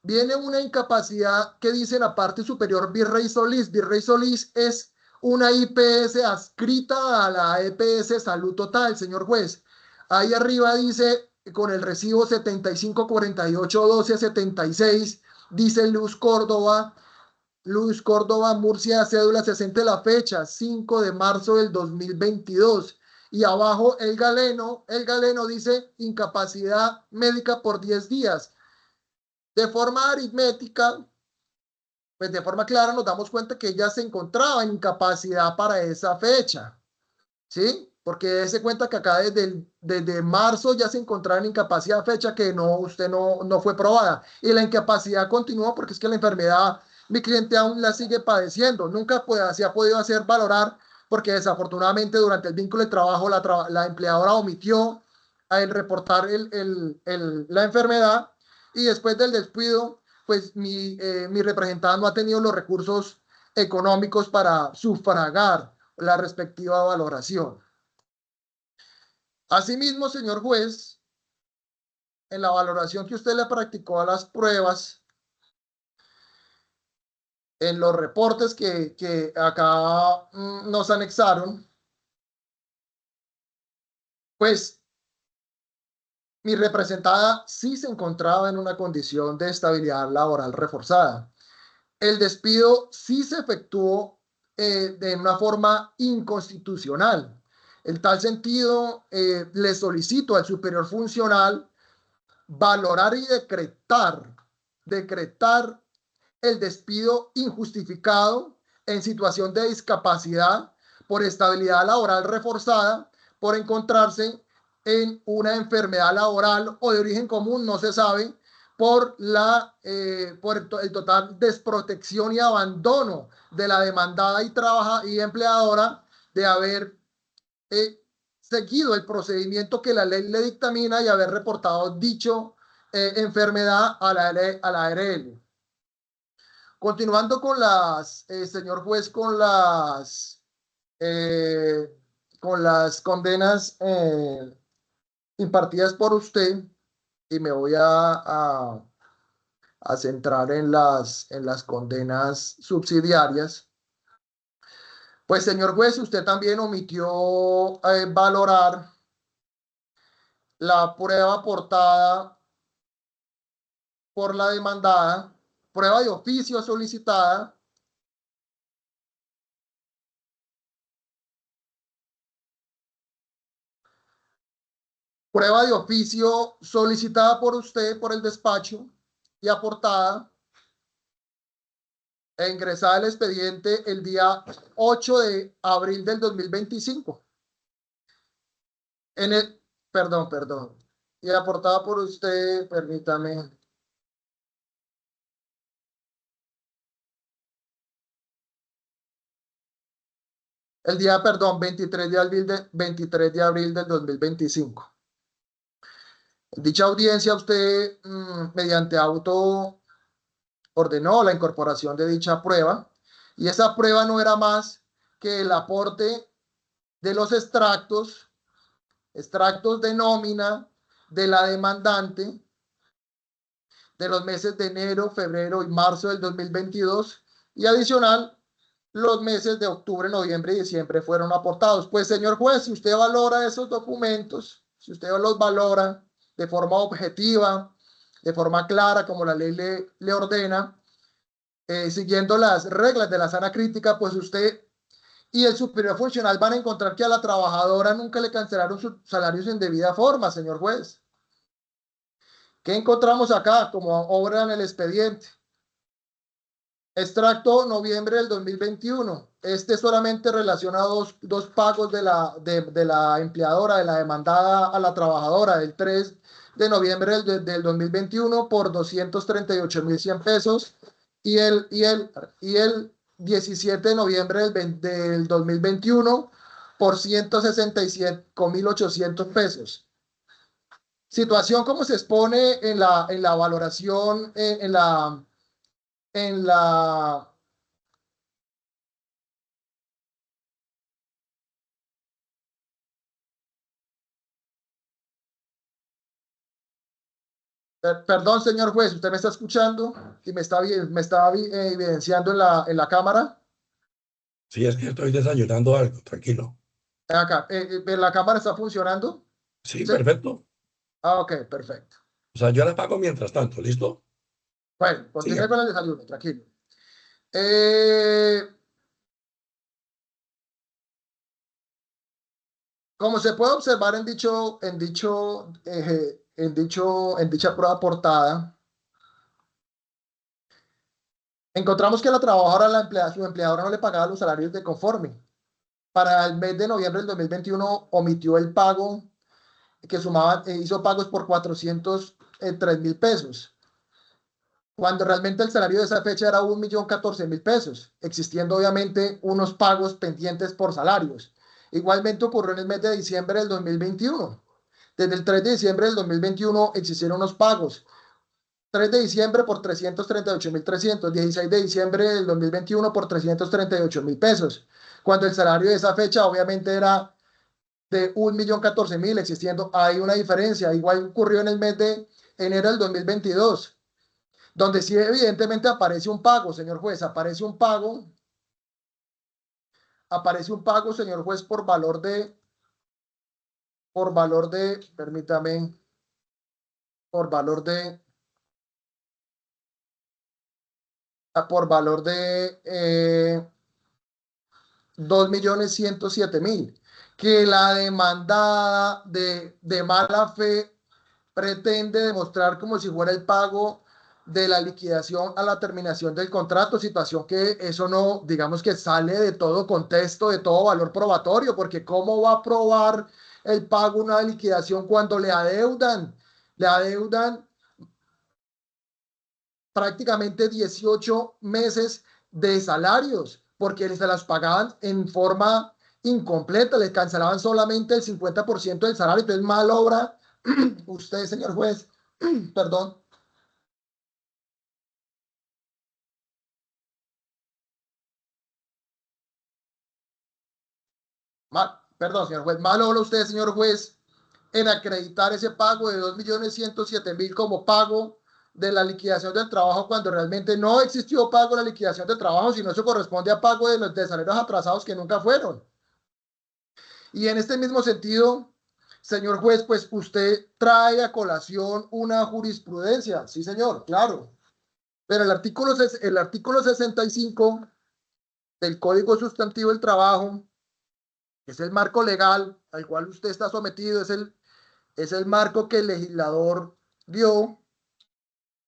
viene una incapacidad que dice en la parte superior Virrey Solís. Virrey Solís es una IPS adscrita a la EPS Salud Total, señor juez. Ahí arriba dice, con el recibo 75481276, dice Luz Córdoba, Murcia, cédula 60, la fecha, 5 de marzo del 2022. Y abajo el galeno dice incapacidad médica por 10 días. De forma aritmética, pues de forma clara nos damos cuenta que ella se encontraba en incapacidad para esa fecha, ¿sí? Porque se cuenta que acá desde marzo ya se encontraba en incapacidad, fecha que usted no fue probada. Y la incapacidad continuó porque es que la enfermedad, mi cliente aún la sigue padeciendo. Nunca se ha podido hacer valorar porque desafortunadamente durante el vínculo de trabajo la empleadora omitió el reportar la enfermedad, y después del despido, pues mi representante no ha tenido los recursos económicos para sufragar la respectiva valoración. Asimismo, señor juez, en la valoración que usted le practicó a las pruebas, en los reportes que acá nos anexaron, pues mi representada sí se encontraba en una condición de estabilidad laboral reforzada. El despido sí se efectuó de una forma inconstitucional. En tal sentido, le solicito al superior funcional valorar y decretar el despido injustificado en situación de discapacidad por estabilidad laboral reforzada, por encontrarse en una enfermedad laboral o de origen común, no se sabe, por el total desprotección y abandono de la demandada y empleadora de haber seguido el procedimiento que la ley le dictamina y haber reportado dicho enfermedad a la ARL. Continuando con señor juez, con las condenas impartidas por usted, y me voy a centrar en las condenas subsidiarias. Pues, señor juez, usted también omitió valorar la prueba aportada por la demandada, prueba de oficio solicitada, prueba de oficio solicitada por usted, por el despacho, y aportada e ingresada al expediente el día 8 de abril del 2025. Perdón. Y aportada por usted, permítame. El día, 23 de abril del 2025. En dicha audiencia, usted, mediante auto, ordenó la incorporación de dicha prueba, y esa prueba no era más que el aporte de los extractos de nómina de la demandante de los meses de enero, febrero y marzo del 2022, y adicional los meses de octubre, noviembre y diciembre fueron aportados. Pues, señor juez, si usted valora esos documentos, si usted los valora de forma objetiva, de forma clara, como la ley le ordena, siguiendo las reglas de la sana crítica, pues usted y el superior funcional van a encontrar que a la trabajadora nunca le cancelaron sus salarios en debida forma, señor juez. ¿Qué encontramos acá como obra en el expediente? Extracto noviembre del 2021. Este solamente relaciona dos pagos de la empleadora, de la demandada a la trabajadora, del 3 de noviembre del 2021 por 238.100 pesos, y el 17 de noviembre del 2021 por 165.800 pesos. Situación como se expone en la valoración, en la Perdón, señor juez, ¿usted me está escuchando y me está evidenciando en la cámara? Sí, es que estoy desayunando algo, tranquilo. Acá, ¿la cámara está funcionando? Sí, ¿Sí? perfecto. Ah, ok, perfecto. O sea, yo la pago mientras tanto, ¿listo? Bueno, continúe Siga. con el desayuno, tranquilo. Como se puede observar en dicha prueba portada, encontramos que la trabajadora, su empleadora no le pagaba los salarios de conforme. Para el mes de noviembre del 2021 omitió el pago que sumaba, hizo pagos por 403.000 pesos, cuando realmente el salario de esa fecha era 1.014.000 pesos, existiendo obviamente unos pagos pendientes por salarios. Igualmente ocurrió en el mes de diciembre del 2021. Desde el 3 de diciembre del 2021 existieron unos pagos. 3 de diciembre por 338.300, 16 de diciembre del 2021 por 338.000 pesos, cuando el salario de esa fecha obviamente era de 1.014.000, existiendo hay una diferencia. Igual ocurrió en el mes de enero del 2022, donde sí evidentemente aparece un pago, señor juez, aparece un pago, señor juez, por valor de, permítame, por valor de 2.107.000, que la demandada de mala fe pretende demostrar como si fuera el pago de la liquidación a la terminación del contrato, situación que eso no, digamos que sale de todo contexto, de todo valor probatorio, porque ¿cómo va a probar el pago una liquidación cuando le adeudan? Le adeudan prácticamente 18 meses de salarios, porque se las pagaban en forma incompleta, les cancelaban solamente el 50% del salario. Entonces, mal obra usted, señor juez, perdón. Perdón, señor juez, mal obra usted, señor juez, en acreditar ese pago de 2.107.000 como pago de la liquidación del trabajo, cuando realmente no existió pago de la liquidación del trabajo, sino eso corresponde a pago de los salarios atrasados que nunca fueron. Y en este mismo sentido, señor juez, pues usted trae a colación una jurisprudencia. Sí, señor, claro. Pero el artículo 65 del Código Sustantivo del Trabajo, que es el marco legal al cual usted está sometido, es el marco que el legislador dio,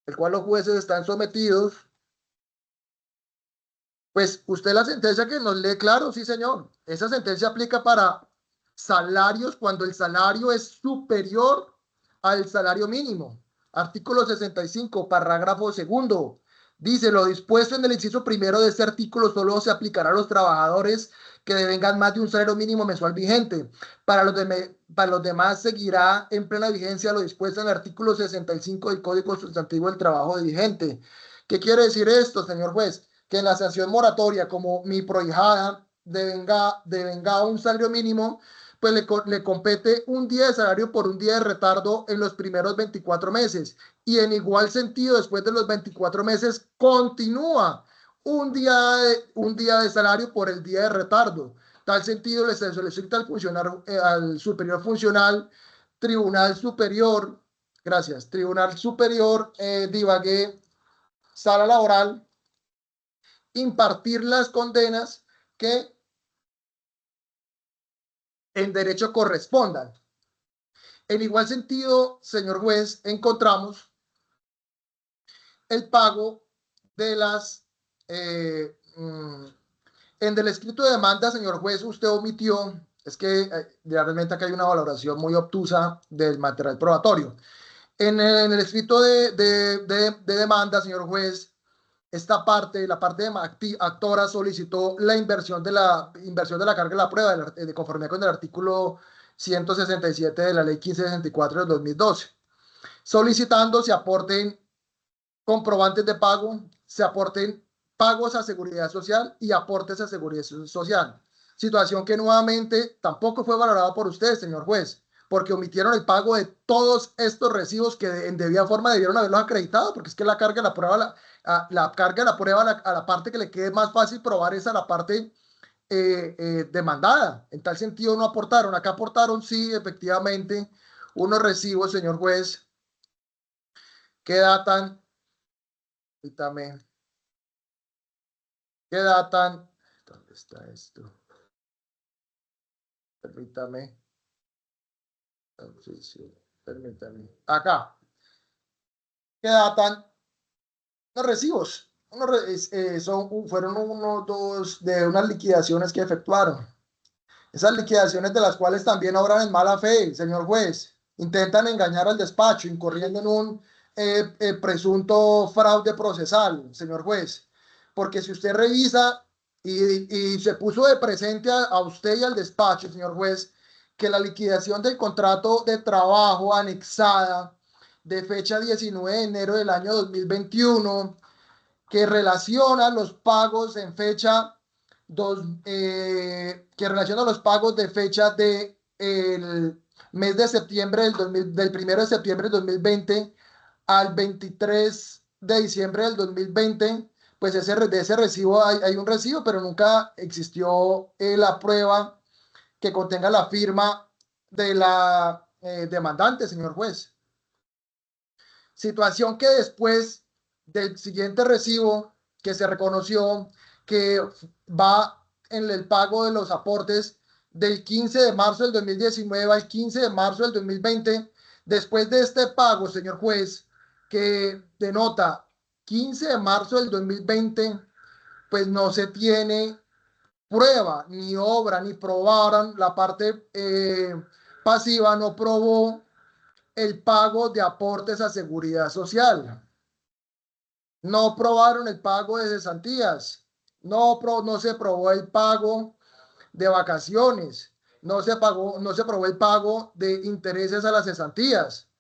el cual los jueces están sometidos. Pues usted la sentencia que nos lee, claro, sí, señor. Esa sentencia aplica para salarios cuando el salario es superior al salario mínimo. Artículo 65, parágrafo segundo. Dice, lo dispuesto en el inciso primero de este artículo solo se aplicará a los trabajadores que devengan más de un salario mínimo mensual vigente. Para los demás seguirá en plena vigencia lo dispuesto en el artículo 65 del Código Sustantivo del Trabajo vigente. ¿Qué quiere decir esto, señor juez? Que en la sanción moratoria, como mi prohijada devenga un salario mínimo, pues le compete un día de salario por un día de retardo en los primeros 24 meses. Y en igual sentido, después de los 24 meses, continúa un día de salario por el día de retardo. Tal sentido, le solicita al superior funcional, Tribunal Superior, gracias, Tribunal Superior de Ibagué, Sala Laboral, impartir las condenas que en derecho correspondan. En igual sentido, señor juez, encontramos el pago de las... en el escrito de demanda, señor juez, usted omitió, es que realmente acá hay una valoración muy obtusa del material probatorio. En el escrito de demanda, señor juez, esta parte, la parte actora solicitó la inversión de la carga de la prueba de conformidad con el artículo 167 de la ley 1564 del 2012, solicitando se aporten comprobantes de pago, se aporten pagos a seguridad social y aportes a seguridad social. Situación que nuevamente tampoco fue valorada por usted, señor juez, porque omitieron el pago de todos estos recibos que en debida forma debieron haberlos acreditado, porque es que la carga de la prueba, a la parte que le quede más fácil probar es a la parte demandada. En tal sentido no aportaron. Acá aportaron, sí, efectivamente, unos recibos, señor juez, que datan, ¿dónde está esto? Permítame. Permítame. Acá. Que datan los recibos. Fueron dos de unas liquidaciones que efectuaron. Esas liquidaciones de las cuales también obran en mala fe, señor juez. Intentan engañar al despacho, incurriendo en un presunto fraude procesal, señor juez. Porque si usted revisa y se puso de presente a usted y al despacho, señor juez, que la liquidación del contrato de trabajo anexada de fecha 19 de enero del año 2021, que relaciona los pagos en fecha que relaciona los pagos de fecha de el mes de septiembre del 1 de septiembre del 2020 al 23 de diciembre del 2020, pues de ese recibo hay un recibo, pero nunca existió la prueba que contenga la firma de la demandante, señor juez. Situación que después del siguiente recibo que se reconoció que va en el pago de los aportes del 15 de marzo del 2019 al 15 de marzo del 2020, después de este pago, señor juez, que denota 15 de marzo del 2020, pues no se tiene prueba, ni obra, ni probaron, la parte pasiva no probó el pago de aportes a seguridad social. No probaron el pago de cesantías. No se probó el pago de vacaciones. No se probó el pago de intereses a las cesantías.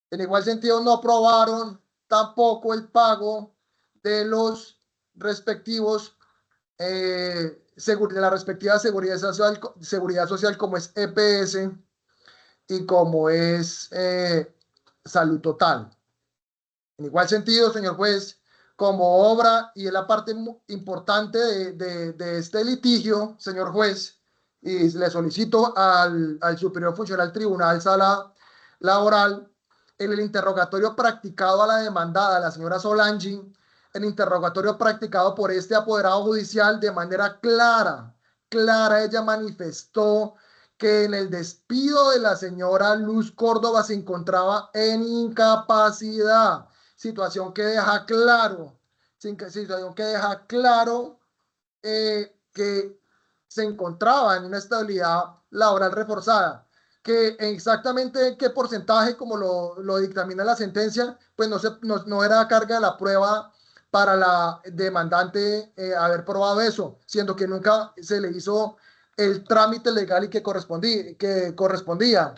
En igual sentido, no probaron tampoco el pago de los respectivos de la respectiva seguridad social como es EPS y como es Salud Total. En igual sentido, señor juez, como obra, y es la parte importante de este litigio, señor juez, y le solicito al superior funcional tribunal sala laboral, en el interrogatorio practicado a la demandada, la señora Solange, el interrogatorio practicado por este apoderado judicial de manera clara, ella manifestó que en el despido de la señora Luz Córdoba se encontraba en incapacidad, situación que deja claro que se encontraba en una estabilidad laboral reforzada, que exactamente qué porcentaje, como lo dictamina la sentencia, pues no era carga de la prueba para la demandante haber probado eso, siendo que nunca se le hizo el trámite legal y que correspondía.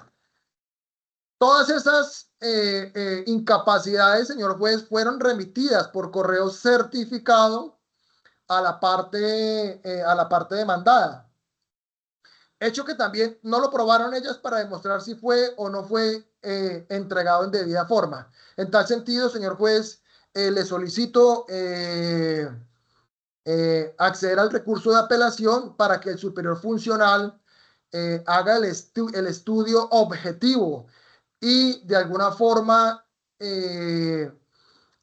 Todas esas incapacidades, señor juez, fueron remitidas por correo certificado a la parte demandada. Hecho que también no lo probaron ellas para demostrar si fue o no fue entregado en debida forma. En tal sentido, señor juez, le solicito acceder al recurso de apelación para que el superior funcional haga el estudio objetivo y de alguna forma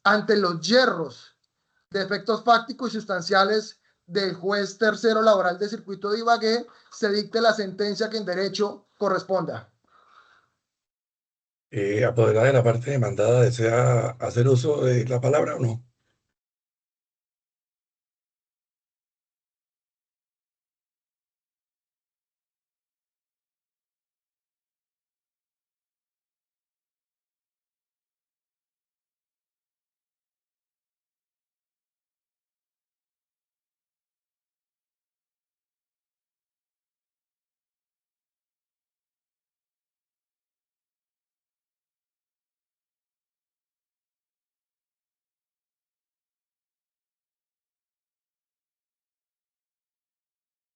ante los yerros de efectos fácticos y sustanciales del juez tercero laboral de circuito de Ibagué se dicte la sentencia que en derecho corresponda. Apoderada de la parte demandada, ¿desea hacer uso de la palabra o no?